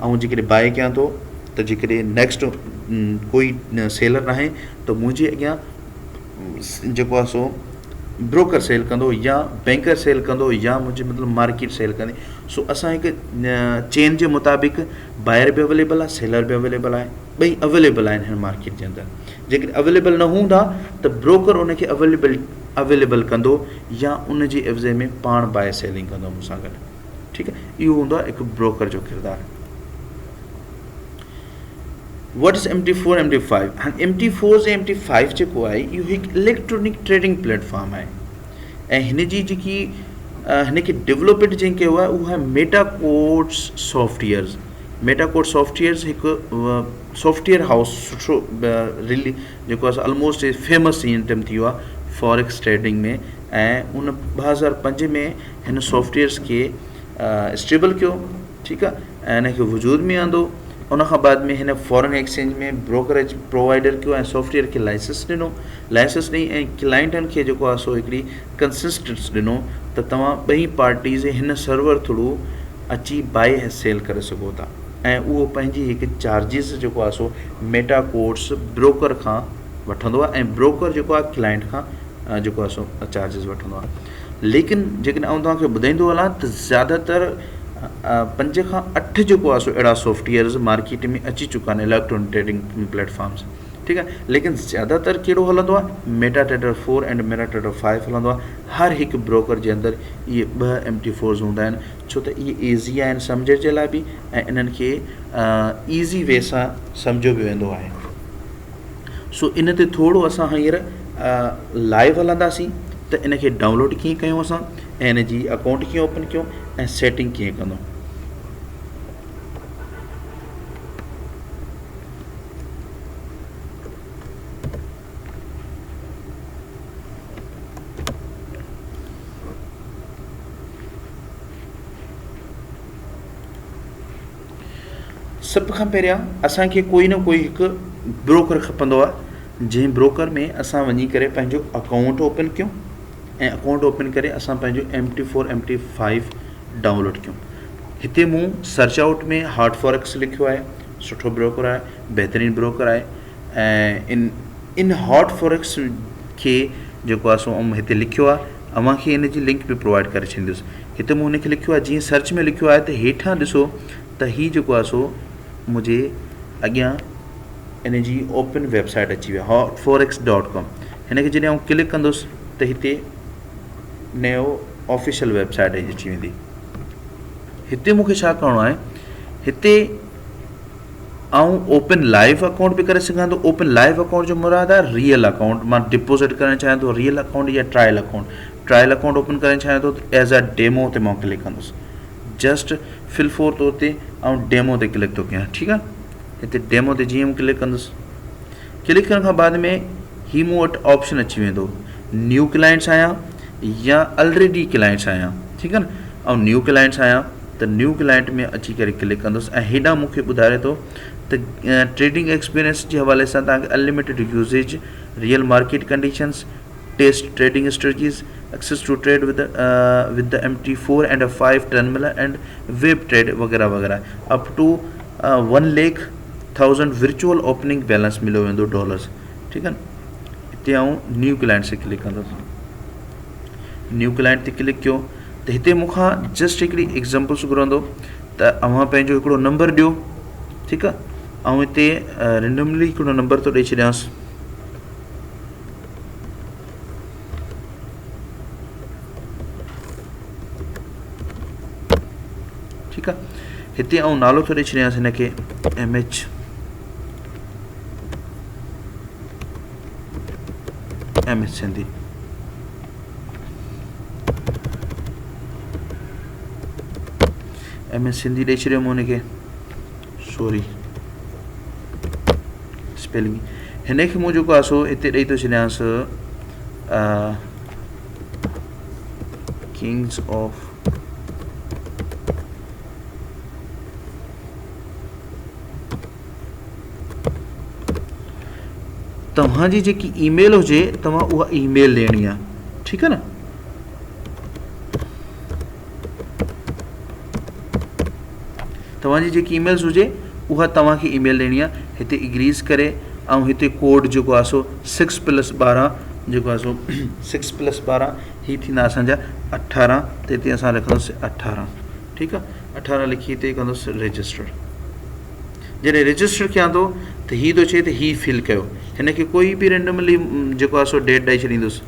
A: ऐं जेकॾहिं बाय कयां थो त जेकॾहिं नेक्स्ट कोई सेलर नाहे त मुंहिंजे अॻियां जेको आहे सो ब्रोकर सेल कंदो, या बैंकर सेल कंदो, या मुंहिंजी मतिलबु मार्केट सेल कंदी। सो असां हिकु चेन जे मुताबिक़ बायर बि अवेलेबल आहे, सेलर बि अवेलेबल आहे, ॿई अवेलेबल आहिनि हिन मार्केट जे अंदरि। जेकॾहिं अवेलेबल न हूंदा त ब्रोकर उनखे अवेलेबल कंदो, या उन जी एवज़े में पाण बाय सेलिंग कंदो मूंसां गॾु, ठीकु आहे। इहो हूंदो आहे हिकु ब्रोकर जो किरदारु। वट इज़ MT4 MT5? हाणे MT4 ऐं MT5 जेको आहे इहो हिकु इलेक्ट्रॉनिक ट्रेडिंग प्लेटफॉर्म आहे, ऐं हिन जी जेकी हिनखे डेवलपमेंट जंहिं कयो आहे उहा आहे मेटाकोड्स सॉफ्टवेयर्स। मेटाकोड सॉफ्टवेयर्स हिकु सॉफ्टवेयर हाउस सुठो रिली जेको आहे ऑलमोस्ट फेमस हीअं टाइम थी वियो आहे फॉरेक्स ट्रेडिंग में। ऐं उन 2005 में हिन सॉफ्टवेयर्स खे स्टेबल कयो, ठीकु आहे, ऐं हिनखे वजूद में आंदो। उन खां बाद में हिन फॉरेन एक्सचेंज में ब्रोकरेज प्रोवाइडर कयो, ऐं सॉफ्टवेयर खे लाइसेंस ॾिनो, ॾेई, ऐं क्लाइंटनि खे जेको आहे सो हिकिड़ी कंसिस्टेंस ॾिनो त तव्हां ॿई पार्टीज़ हिन सर्वर थ्रू अची बाय ऐं सेल करे सघो था। ऐं उहो पंहिंजी हिकु चार्जिस जेको आहे सो मेटाकोड्स ब्रोकर खां वठंदो आहे, ऐं ब्रोकर जेको आहे क्लाइंट खां जेको आहे सो चार्जिस वठंदो आहे। लेकिन जेकॾहिं आउं तव्हांखे ॿुधाईंदो हलां त ज़्यादातर 5 खां 8 जेको आहे सो अहिड़ा सॉफ्टवेयर्स मार्केट में अची चुका आहिनि, इलेक्ट्रॉनिक ट्रेडिंग प्लेटफॉर्म्स, ठीकु आहे। लेकिन ज़्यादातर कहिड़ो हलंदो आहे, मेटाट्रेडर 4 ऐं मेटाट्रेडर 5 हलंदो आहे। हर हिकु ब्रोकर जे अंदरि इहे 2 MT4s हूंदा आहिनि, छो त इहे ईज़ी आहिनि सम्झण जे लाइ बि, ऐं इन्हनि खे ईज़ी वे सां सम्झो बि वेंदो आहे। सो इन ते थोरो असां हींअर लाइव हलंदासीं त इन खे डाउनलोड कीअं कयूं असां, ऐं इन जी अकाउंट कीअं ओपन कयूं, ऐं सेटिंग कीअं कंदो। सभ खां पहिरियां असांखे कोई न कोई हिकु ब्रोकर खपंदो आहे, जंहिं ब्रोकर में असां वञी करे पंहिंजो अकाउंट ओपन कयूं, ऐं अकाउंट ओपन करे असां पंहिंजो MT4 MT5 डाउनलोड कयूं। हिते मूं सर्च आउट में हार्ड फॉरेक्स लिखियो आहे, सुठो ब्रोकर आहे, बहितरीनु ब्रोकर आहे। ऐं इन हार्ड फॉरेक्स खे जेको आहे सो हिते लिखियो आहे, अव्हांखे इन जी लिंक बि प्रोवाइड करे छॾींदुसि। हिते मूं हुनखे लिखियो आहे, जीअं सर्च में लिखियो आहे त हेठां ॾिसो त हीअ जेको आहे सो मुंहिंजे अॻियां इन जी ओपन वेबसाइट अची वई आहे, hotforex.com। हिन खे जॾहिं आउं क्लिक कंदुसि त हिते नयो ऑफिशियल वेबसाइट अची वेंदी। हिते मूंखे छा करिणो आहे, हिते 2 चीज़ूं आहिनि। हिकु त हिते मूंखे इन जी वेबसाइट जो नालो लिखिणो आहे, ऐं ॿियो जेको आहे सो हिते मूंखे हिकिड़ी लिंक ॾियणी आहे। हिते मूं लिखियो आहे ऐं ओपन लाइव अकाउंट बि करे सघां थो। ओपन लाइव अकाउंट जो मुराद आहे रियल अकाउंट। मां डिपोज़िट करणु चाहियां थो रियल अकाउंट या trial account. Trial account open करणु चाहियां थो त एज़ अ डेमो ते मां क्लिक कंदुसि। जस्ट फिल फोर तौर ते ऐं डेमो ते क्लिक थो कयां। ठीकु आहे, हिते डेमो ते जीअं क्लिक कंदुसि। क्लिक करण खां बाद में ही मूं वटि ऑप्शन अची वेंदो, न्यू क्लाइंट्स आहियां या ऑलरेडी क्लाइंट्स आहियां। ठीकु आहे न, ऐं न्यू क्लाइंट्स आहियां त न्यू क्लाइंट में अची करे क्लिक कंदुसि ऐं हेॾां मूंखे ॿुधाए थो त ट्रेडिंग एक्सपीरियंस जे हवाले सां तव्हांखे unlimited usage, real market conditions, test trading strategies, access to trade with the MT4 and 5 terminal and web trade वग़ैरह वग़ैरह। Up to 1,00,000 virtual opening balance मिलियो वेंदो डॉलर्स। ठीकु आहे न, हिते आऊं न्यू क्लाइंट से क्लिक कंदुसि। न्यू क्लाइंट ते क्लिक कयो त हिते मूंखां जस्ट हिकिड़ी एग्ज़ाम्पल्स घुरंदो त अव्हां पंहिंजो हिकिड़ो नंबर ॾियो। ठीकु आहे, ऐं हिते रेंडमली हिकिड़ो नंबर थो ॾेई छॾियांसि। ठीकु आहे, हिते ऐं नालो थो ॾेई छॾियांसि हिनखे MH सिंधी। MS सिंधी ॾेई छॾियो मूं हुनखे, सॉरी स्पेलिंग। हिनखे मूं जेको आहे सो हिते ॾेई थो छॾियांसि किंग्स ऑफ तव्हांजी जेकी ईमेल हुजे तव्हां उहा ईमेल ॾियणी आहे। ठीकु आहे न, तव्हांजी जेकी ईमेल्स हुजे उहा तव्हांखे ईमेल ॾियणी आहे। हिते इग्रीज़ करे ऐं हिते कोड जेको आहे सो 6+12 जेको आहे सो 6+12 ही थींदा असांजा 18। त हिते असां लिखंदासीं 18। ठीकु आहे, 18 लिखी हिते कंदुसि रजिस्टर। जॾहिं रजिस्टर कयां थो त हीअ थो चए त हीअ फिल कयो। हिनखे कोई बि रेंडमली जेको आहे सो डेट ॾेई छॾींदुसि।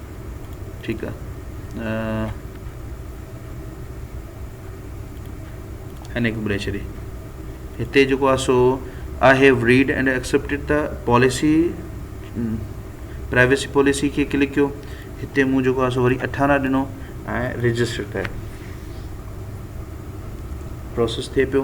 A: ठीकु आहे, हिनखे ॿुधाए छॾे। हिते जेको आहे सो I have read and accepted the policy, privacy policy खे क्लिक कयो। हिते मूं जेको आहे सो वरी 18 ॾिनो ऐं रजिस्टर कयो। प्रोसेस थिए पियो।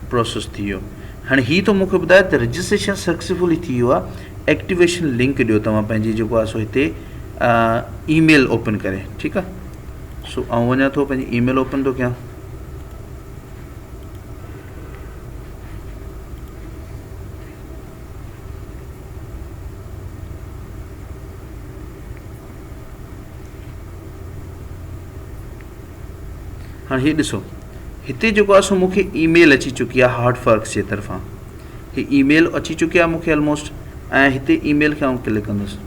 A: प्रोसेस थी वियो। हाणे हीअ त मूंखे ॿुधाए त रजिस्ट्रेशन सक्सेसफुली थी वियो आहे। एक्टिवेशन लिंक ॾियो तव्हां पंहिंजी जेको आहे सो हिते ईमेल ओपन करे। ठीकु आहे, सो आउं वञा थो पंहिंजी ईमेल ओपन थो कयां। हाणे हीअ ॾिसो, हिते जेको आहे सो मूंखे ईमेल अची चुकी आहे हार्डवर्क्स जे तरफ़ां। हीअ ईमेल अची चुकी आहे मूंखे ऑलमोस्ट, ऐं हिते ईमेल खे आउं क्लिक कंदुसि।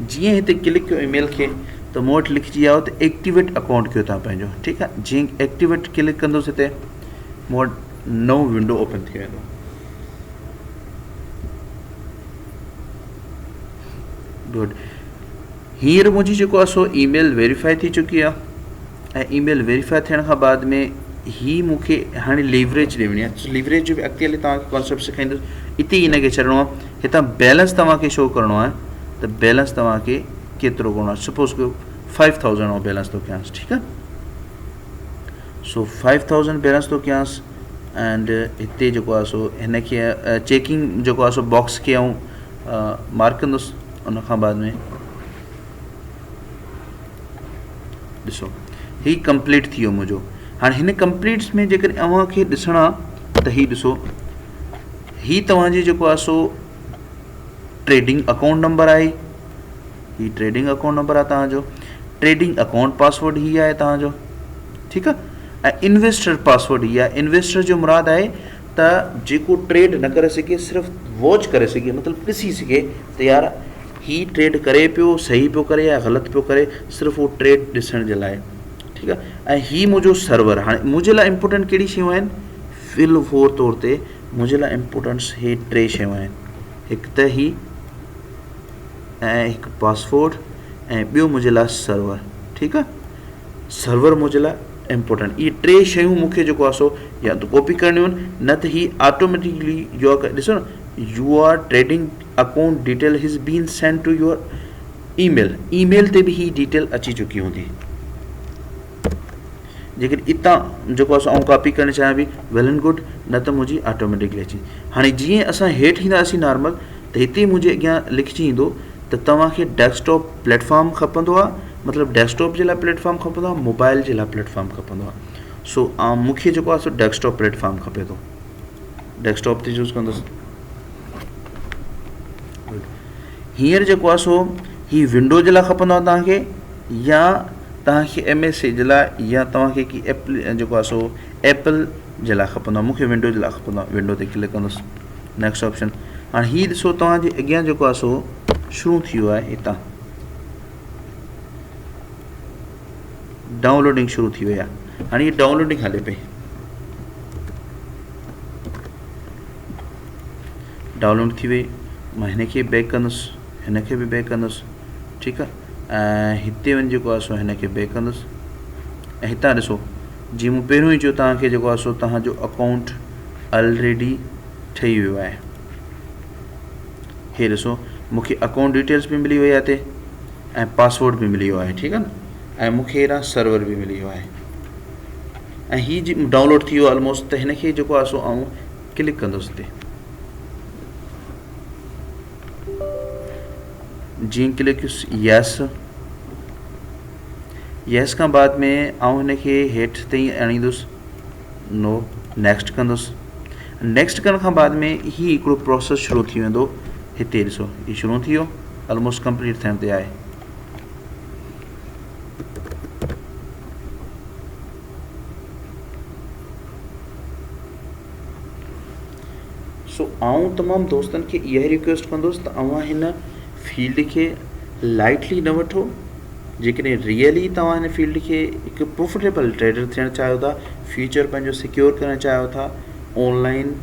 A: जीअं हिते क्लिक कयो ईमेल खे त मूं वटि लिखिजी आयो त एक्टिवेट अकाउंट कयो तव्हां पंहिंजो। ठीकु आहे, जीअं एक्टिवेट क्लिक कंदुसि हिते मूं वटि नओं विंडो ओपन थी वेंदो। गुड, हींअर मुंहिंजी जेको आहे सो ईमेल वेरीफाई थी चुकी आहे ऐं ईमेल वेरीफाई थियण खां बाद में ही मूंखे हाणे लीवरेज ॾियणी आहे। लीवरेज जो बि अॻिते हली तव्हांखे कॉन्सेप्ट सेखारींदुसि। हिते ई हिनखे छॾिणो आहे। हितां बैलेंस तव्हांखे शो करिणो आहे त बैलेंस तव्हांखे केतिरो करिणो आहे। सपोज़ कयो 5000 जो बैलेंस थो कयांसि। ठीकु आहे, सो 5000 बैलेंस थो कयांसि एंड हिते जेको आहे सो हिनखे चेकिंग जेको आहे सो बॉक्स खे आऊं मार्क कंदुसि। उन खां बाद में ॾिसो हीअ कंप्लीट थी वियो मुंहिंजो। हाणे हिन कंप्लीट्स में जेकर अव्हांखे ॾिसणो आहे त हीअ ॾिसो, हीअ तव्हांजी जेको आहे सो ट्रेडिंग अकाउंट नंबर आहे। हीअ ट्रेडिंग अकाउंट नंबर आहे तव्हांजो। ट्रेडिंग अकाउंट पासवर्ड हीअ आहे तव्हांजो। ठीकु आहे, ऐं इन्वेस्टर पासवर्ड हीअ आहे। इन्वेस्टर जो मुराद आहे त जेको ट्रेड न करे सघे, सिर्फ़ु वॉच करे सघे, मतिलबु ॾिसी सघे त यार हीअ ट्रेड करे पियो, सही पियो करे या ग़लति पियो करे, सिर्फ़ु उहो ट्रेड ॾिसण जे लाइ। ठीकु आहे, ऐं हीअ मुंहिंजो सर्वर। हाणे मुंहिंजे लाइ इम्पोर्टेंट कहिड़ी शयूं आहिनि? फिल फोर तौर ते मुंहिंजे लाइ इम्पोर्टेंट्स हे 3 शयूं आहिनि। हिकु त ही ऐं हिकु पासवर्ड ऐं ॿियो मुंहिंजे लाइ सर्वर। ठीकु आहे, सर्वर मुंहिंजे लाइ इम्पोर्टेंट। इहे 3 शयूं मूंखे जेको आहे सो या त कॉपी करणियूं आहिनि, न त ही ऑटोमेटिकली योर ॾिसो न your trading account detail has been send to your email ते बि ही डिटेल अची चुकी हूंदी। जेकॾहिं इतां जेको आहे सो आउं कॉपी करणु चाहियां बि वेल एंड गुड, न त मुंहिंजी ऑटोमेटिकली अची। हाणे जीअं असां हेठि ईंदासीं नॉर्मल, त हिते मुंहिंजे अॻियां लिखिजी ईंदो त तव्हांखे डेस्कटॉप प्लेटफॉर्म खपंदो आहे, मतिलबु डेस्कटॉप जे लाइ प्लेटफॉर्म खपंदो आहे, मोबाइल जे लाइ प्लेटफॉर्म खपंदो आहे। सो मूंखे जेको आहे सो डेस्कटॉप प्लेटफॉर्म खपे थो, डेस्कटॉप ते चूज़ कंदुसि। हींअर जेको आहे सो हीअ विंडो जे लाइ खपंदो आहे तव्हांखे, या तव्हांखे MS जे लाइ, या तव्हांखे की जेको आहे सो एप्पल जे लाइ खपंदो आहे। मूंखे विंडो जे लाइ खपंदो आहे, विंडो ते क्लिक कंदुसि, नेक्स्ट ऑप्शन। हाणे हीअ ॾिसो तव्हांजे अॻियां जेको आहे सो शुरू थी वियो आहे, हितां डाउनलोडिंग शुरू थी वई आहे। हाणे हीअ डाउनलोडिंग हले पई, डाउनलोड थी वई। मां हिन खे बैक कंदुसि, हिन खे बि बैक कंदुसि, ठीकु आहे। ऐं हिते वञी जेको आहे सो हिन खे बैक कंदुसि, ऐं हितां ॾिसो जीअं मूं पहिरियों ई चयो तव्हांखे जेको आहे सो तव्हांजो अकाउंट ऑलरेडी ठही वियो आहे। हे ॾिसो मूंखे अकाउंट डिटेल्स बि मिली वई आहे हिते, ऐं पासवर्ड बि मिली वियो आहे, ठीकु आहे न, ऐं मूंखे हेॾां सर्वर बि मिली वियो आहे, ऐं हीअ डाउनलोड थी वियो ऑलमोस्ट। त हिन खे जेको आहे सो आउं क्लिक कंदुसि हिते, जीअं क्लिक कयुसि यस खां बाद में आउं हिन खे हेठि ताईं आणींदुसि, नो, नेक्स्ट कंदुसि। नेक्स्ट करण खां बाद में ही हिकिड़ो प्रोसेस शुरू थी वेंदो। हिते ॾिसो हीउ शुरू थी वियो, ऑलमोस्ट कंप्लीट थियण ते आहे। सो आउं तमामु दोस्तनि खे इहा रिक्वेस्ट कंदुसि त अव्हां हिन फील्ड खे लाइटली न वठो। जेकॾहिं रियली तव्हां हिन फील्ड खे हिकु प्रोफिटेबल ट्रेडर थियणु चाहियो था, फ्यूचर पंहिंजो सिक्योर करणु चाहियो था ऑनलाइन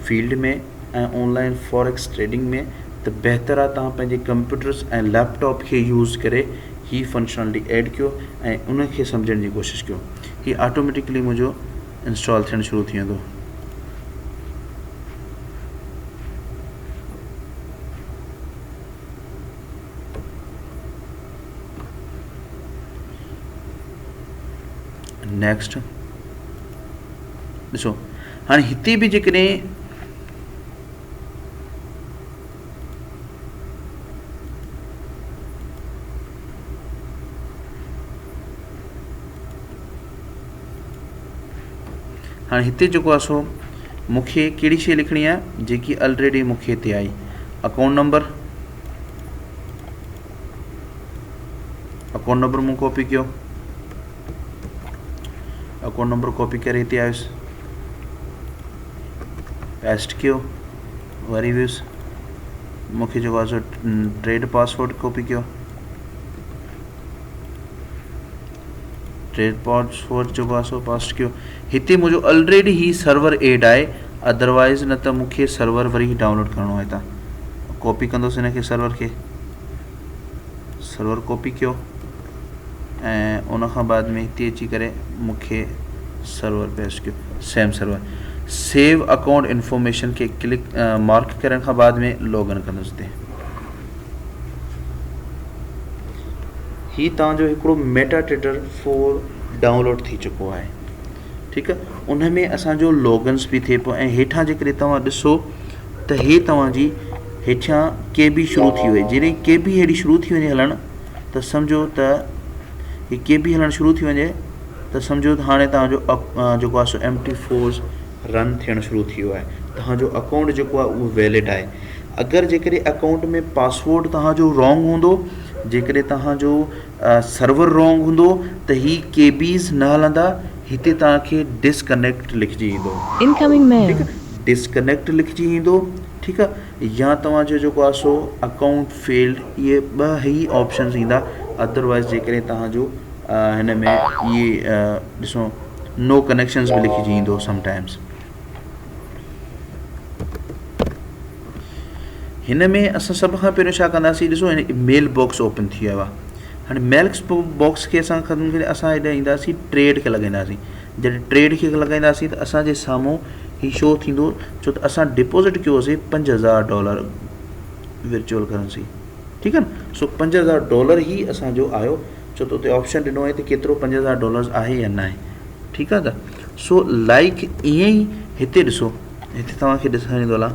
A: फील्ड में ऐं ऑनलाइन फॉरेक्स ट्रेडिंग में, त बहितर आहे तव्हां पंहिंजे कंप्यूटर्स ऐं लैपटॉप खे यूज़ करे ही फंक्शनलिटी ऐड कयो ऐं उनखे सम्झण जी कोशिशि कयो। हीअ ऑटोमेटिकली मुंहिंजो इंस्टॉल थियणु शुरू थी वेंदो। नेक्स्ट ॾिसो हाणे हिते बि जेकॾहिं हाणे हिते जेको आहे सो मूंखे कहिड़ी शइ लिखणी आहे जेकी ऑलरेडी मूंखे हिते आई। अकाउंट नंबर मूं कॉपी कयो, अकाउंट नंबर कॉपी करे हिते आयुसि, पेस्ट कयो, वरी वियुसि, मूंखे जेको आहे सो ट्रेड पासवर्ड कॉपी कयो, ट्रेड पासवर्ड जेको आहे सो पास्ट कयो। हिते मुंहिंजो ऑलरेडी ही सर्वर एड आहे, अदरवाइज़ न त मूंखे सर्वर वरी डाउनलोड करिणो आहे। हितां कॉपी कंदुसि हिन खे, सर्वर कॉपी कयो, ऐं उनखां बाद में हिते अची करे मूंखे सर्वर पेस्ट कयो, सेम सर्वर। सेव अकाउंट इंफॉर्मेशन खे क्लिक मार्क करण खां बाद में लॉगिन कंदुसि हिते। ही तव्हांजो हिकिड़ो मेटा ट्रेडर 4 डाउनलोड थी चुको आहे, ठीकु आहे। उन में असांजो लॉगिन्स बि थिए पियो, ऐं हेठां जेकॾहिं तव्हां ॾिसो त हे तव्हांजी हेठियां KB शुरू थी वई। जॾहिं KB हेॾी शुरू थी वञे हलणु, त सम्झो त ही KB हलणु शुरू थी वञे, त सम्झो त हाणे तव्हांजो जेको आहे सो MT4 रन थियणु शुरू थी वियो आहे। तव्हांजो अकाउंट जेको आहे उहो वैलिड आहे। अगरि जेकॾहिं अकाउंट में पासवर्ड तव्हांजो रॉन्ग हूंदो, जेकॾहिं तव्हांजो सर्वर रॉन्ग हूंदो, त ही KBs न हलंदा। हिते तव्हांखे डिसकनेक्ट लिखिजी ईंदो, डिसकनेक्ट लिखिजी ईंदो, ठीकु आहे। या तव्हांजो जेको आहे सो अकाउंट फेल्ड, इहे 2 ई ऑप्शन्स ईंदा। अदरवाइज़ जेकॾहिं तव्हांजो हिन में इहे ॾिसो नो कनेक्शंस बि लिखिजी ईंदो समटाइम्स। हिन में असां सभ खां पहिरियों छा कंदासीं, ॾिसो हिन मेल बॉक्स ओपन थी वियो आहे। हाणे मैक्स बॉक्स खे असां ख़तमु करे असां हेॾे ईंदासीं ट्रेड खे लॻाईंदासीं। जॾहिं ट्रेड खे लॻाईंदासीं त असांजे साम्हूं ही शो थींदो, छो त असां डिपोज़िट कयोसीं $5000 वर्चुअल करंसी, ठीकु आहे न। सो $5000 ई असांजो आयो, छो त उते ऑप्शन ॾिनो आहे त केतिरो $5000 आहे या न आहे, ठीकु आहे त। सो लाइक ईअं ई हिते ॾिसो, हिते तव्हांखे ॾिसणु ईंदो आहे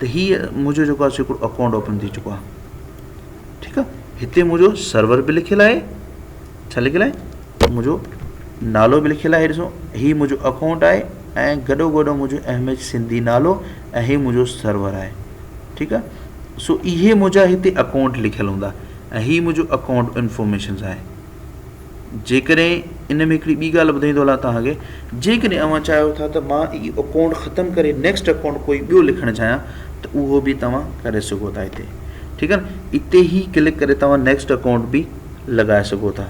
A: त हीअ मुंहिंजो जेको आहे हिकिड़ो अकाउंट ओपन थी चुको आहे, ठीकु आहे। हिते मुंहिंजो सर्वर बि लिखियलु आहे, छा लिखियलु आहे, मुंहिंजो नालो बि लिखियलु आहे, ॾिसो हीउ मुंहिंजो अकाउंट आहे ऐं गॾो गॾु मुंहिंजो MH सिंधी नालो ऐं हीउ मुंहिंजो सर्वर आहे, ठीकु आहे। सो इहे मुंहिंजा हिते अकाउंट लिखियलु हूंदा ऐं हीउ मुंहिंजो अकाउंट इंफॉर्मेशन्स आहे। जेकॾहिं इन में हिकिड़ी ॿी ॻाल्हि ॿुधाईंदो हलां तव्हांखे, जेकॾहिं अव्हां चाहियो था त मां इहो अकाउंट ख़तमु करे नेक्स्ट अकाउंट कोई ॿियो लिखणु चाहियां त उहो बि तव्हां करे सघो था हिते, ठीकु आहे न। हिते ई क्लिक करे तव्हां नेक्स्ट अकाउंट बि लॻाए सघो था।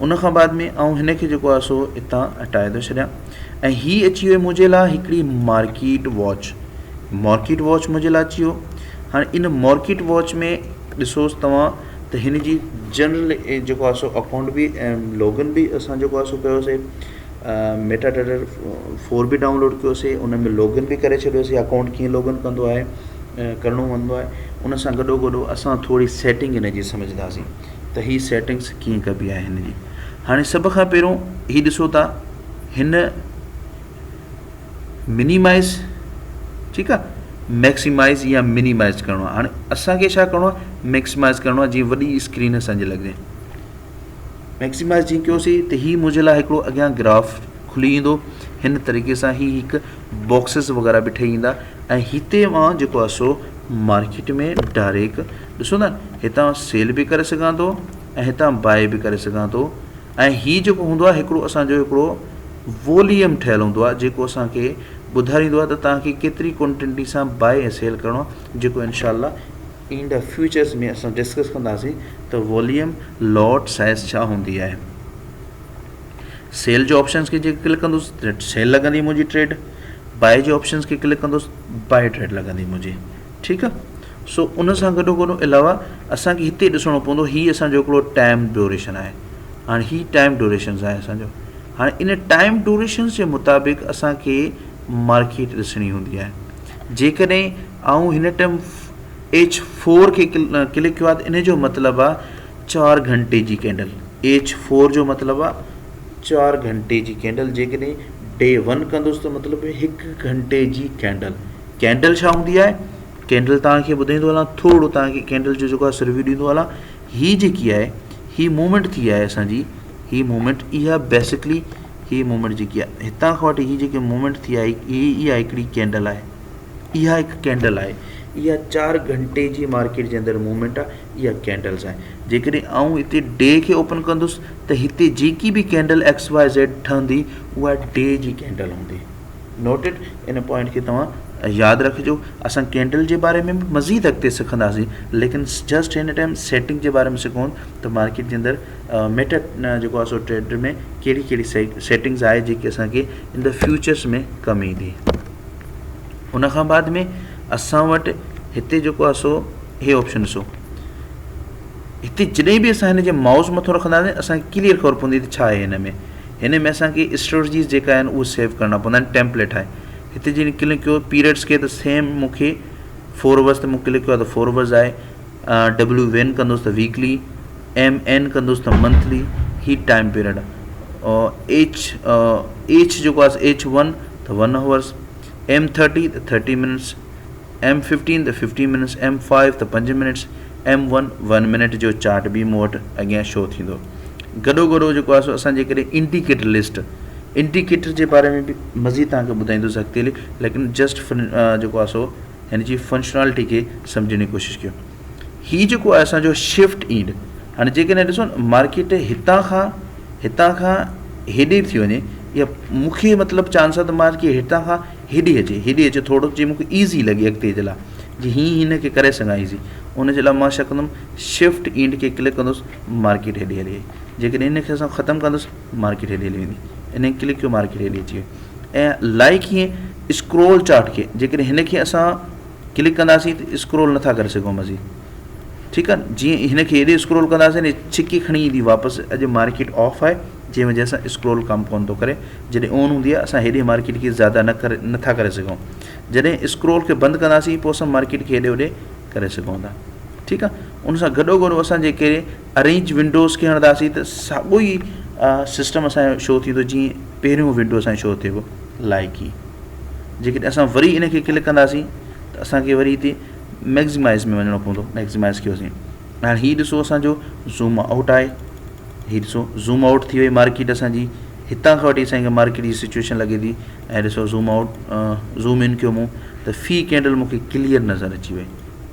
A: उन खां बाद में हिन खे जेको आहे सो हितां हटाए थो छॾियां ऐं हीअ अची वियो मुंहिंजे लाइ हिकिड़ी मार्केट वॉच। मार्केट वॉच मुंहिंजे लाइ अची वियो। हाणे इन मार्केट वॉच में ॾिसोसि तव्हां त हिन जी जनरल जेको आहे सो अकाउंट बि ऐं लॉगिन बि असां जेको आहे सो कयोसीं, मेटाडेटा 4 बि डाउनलोड कयोसीं, उन में लॉगिन बि करे छॾियोसीं। अकाउंट कीअं लॉगिन कंदो आहे, करिणो पवंदो आहे, उन सां गॾो असां थोरी सेटिंग हिन जी सम्झंदासीं त हीअ सेटिंग्स कीअं कबी आहे हिन जी। हाणे सभ खां पहिरियों हीअ ॾिसो था, हिन मिनिमाइज़, ठीकु आहे, मैक्सिमाइज़ या मिनिमाइज़ करिणो आहे। हाणे असांखे छा करिणो आहे, मैक्सिमाइज़ करिणो आहे, जीअं वॾी स्क्रीन असांजी लॻे। मैक्सिमाइज़ जीअं कयोसीं त हीअ मुंहिंजे लाइ हिकिड़ो अॻियां ग्राफ खुली ईंदो। हिन तरीक़े सां ही हिकु बॉक्सिस वग़ैरह बि ठही ईंदा ऐं हिते मां जेको आहे सो मार्केट में डायरेक्ट ॾिसो था, हितां सेल बि करे सघां थो ऐं हितां बाए बि करे सघां थो। ऐं हीअ जेको हूंदो आहे हिकिड़ो असांजो हिकिड़ो वॉल्यूम ठहियलु हूंदो आहे, जेको असांखे ॿुधाईंदो आहे त तव्हांखे केतिरी क्वांटिटी सां बाए ऐं सेल करिणो आहे, जेको इनशाला ईंदा फ्यूचर्स में असां डिस्कस कंदासीं त वॉल्यूम लॉट साइज़ छा हूंदी आहे। सेल जे ऑप्शन्स खे जेके क्लिक कंदुसि त सेल लॻंदी मुंहिंजी ट्रेड, बाए जे ऑप्शन्स खे क्लिक कंदुसि बाए ट्रेड लॻंदी मुंहिंजी, ठीकु आहे। सो उन सां गॾो अलावा असांखे हिते ॾिसणो पवंदो, हीअ असांजो हिकिड़ो टाइम ड्यूरेशन आहे। हाणे ही टाइम ड्यूरेशन्स आहे असांजो। हाणे इन टाइम ड्यूरेशन्स जे मुताबिक़ असांखे मार्केट ॾिसणी हूंदी आहे। जेकॾहिं हिन टाइम H4 खे क्लिक कयो आहे त इन जो मतिलबु आहे 4 घंटे जी कैंडल। H4 जो मतिलबु आहे 4 घंटे जी कैंडल। जेकॾहिं डे 1 कंदुसि त मतिलबु 1 घंटे जी कैंडल। कैंडल छा हूंदी आहे, कैंडल तव्हांखे ॿुधाईंदो हलां, थोरो तव्हांखे कैंडल जो जेको आहे रिव्यू ॾींदो हलां। हीअ जेकी आहे ही मूवमेंट थी आहे असांजी, ही मूवमेंट इहा बेसिकली ही मूवमेंट जेकी आहे हितां खां वठी ही जेकी मूवमेंट थी आहे इहा हिकिड़ी कैंडल आहे। इहा हिकु कैंडल आहे, इहा 4 घंटे जी मार्केट जे अंदरि मूवमेंट आहे, इहा कैंडल्स आहे। जेकॾहिं हिते डे खे ओपन कंदुसि त हिते जेकी बि कैंडल XYZ ठहंदी उहा डे जी कैंडल हूंदी। नोटेड, इन पॉइंट खे तव्हां यादि रखिजो। असां कैंडल जे बारे में मज़ीद अॻिते सिखंदासीं, लेकिन जस्ट हिन टाइम सेटिंग जे बारे में सिखूं त मार्केट जे अंदरि मेटा जेको आहे सो ट्रेड में कहिड़ी कहिड़ी सेटिंग्स आहे जेकी असांखे इन द फ्यूचर्स में कमु ईंदी। उन खां बाद में असां वटि हिते जेको आहे सो हे ऑप्शन ॾिसो, हिते जॾहिं बि असां हिन जे माउस मथां रखंदासीं असांखे क्लियर ख़बर पवंदी त छा आहे हिन में असांखे स्ट्रेटजीस जेका आहिनि उहे सेव करणा पवंदा आहिनि। टेम्पलेट आहे हिते जीअं क्लिक कयो पीरियड्स खे त सेम मूंखे 4 आवर्स ते मूं क्लिक कयो आहे त 4 आवर्स आहे। WN कंदुसि त वीकली, MN कंदुसि त मंथली, ही टाइम पीरियड आहे। H जेको आहे H1 त 1 आवर्स, M30 त 30 मिनट्स, M15 त 50 मिनट्स, M5 त 5 मिनट्स, M1 1 मिनट जो चार्ट बि मूं वटि अॻियां शो थींदो। गॾो जेको आहे सो असांजे करे इंडिकेटर लिस्ट, इंडिकेटर जे बारे में बि मज़ीद तव्हांखे ॿुधाईंदुसि अॻिते, लेकिन जस्ट जेको आहे सो हिन जी फंक्शनैलिटी खे सम्झण जी कोशिशि कयो। हीअ जेको आहे असांजो शिफ्ट ईंड। हाणे जेकॾहिं ॾिसो न मार्केट हितां खां हेॾे थी वञे, या मूंखे मतिलबु चांस आहे त मार्केट हितां खां हेॾे अचे थोरो, जीअं मूंखे ईज़ी लॻे अॻिते जे लाइ, जी हिन खे करे सघां ईज़ी। उनजे लाइ मां छा कंदुमि, शिफ्ट ईंड खे क्लिक कंदुसि, मार्केट हेॾे हली वई। जेकॾहिं इन खे असां ख़तमु कंदुसि मार्केट हेॾे हली वेंदी। इन क्लिक कयो मार्केट हेॾे अची वई। ऐं लाइक हीअं स्क्रोल चार्ट खे जेकॾहिं हिन खे असां क्लिक कंदासीं त स्क्रोल नथा करे सघूं मज़ीद, ठीकु आहे। जीअं हिनखे हेॾे स्क्रोल कंदासीं न छिकी खणी ईंदी वापसि, अॼु मार्केट ऑफ आहे जंहिं वजह सां स्क्रोल कमु कोन थो करे। जॾहिं ऑन हूंदी आहे असां हेॾे मार्केट खे ज़्यादा नथा करे सघूं। जॾहिं स्क्रोल खे बंदि कंदासीं पोइ असां मार्केट खे हेॾे होॾे करे सघूं था। ठीकु आहे। उन सां गॾोगॾु असां जेके अरेंज विंडोज़ खे हणंदासीं त साॻियो ई सिस्टम असांजो शो थींदो जीअं पहिरियों विंडो असांजो शो थिए पियो लाइक ई। जेकॾहिं असां वरी इनखे क्लिक कंदासीं त असांखे वरी हिते मैक्सिमाइज़ में वञिणो पवंदो। मैक्सिमाइज़ कयोसीं। हाणे हीउ ॾिसो असांजो ज़ूम आउट आहे। हीउ ॾिसो ज़ूम आउट थी वई मार्केट असांजी। हितां खां वठी असांखे मार्केट जी सिचुएशन लॻे थी। ऐं ॾिसो ज़ूम आउट ज़ूम इन कयो मूं त फी कैंडल मूंखे क्लियर नज़र अची वई।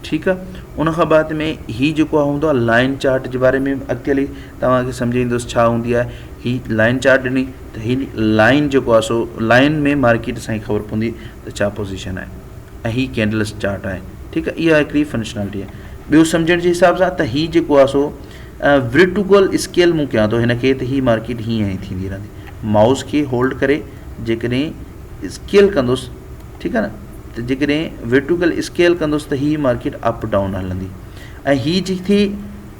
A: ठीकु आहे। उन खां बाद में हीउ जेको आहे हूंदो आहे लाइन चार्ट जे बारे में अॻिते हली तव्हांखे सम्झी ईंदुसि छा हूंदी आहे। हीअ लाइन चार्ट ॾिनी त हीअ लाइन जेको आहे सो लाइन में मार्केट असांखे ख़बर पवंदी त छा पोज़ीशन आहे। ऐं हीअ कैंडल्स चार्ट आहे। ठीकु आहे। इहा हिकिड़ी फंक्शनलिटी आहे। ॿियो सम्झण जे हिसाब सां त हीअ जेको आहे सो वर्टिकल स्केल मूं कयां थो हिनखे त हीअ मार्केट हीअं ई थींदी रहंदी। माउस खे होल्ड करे जेकॾहिं स्केल कंदुसि, ठीकु आहे न, त जेकॾहिं वर्टिकल स्केल कंदुसि त हीअ मार्केट अप डाउन हलंदी। ऐं हीअ जेकी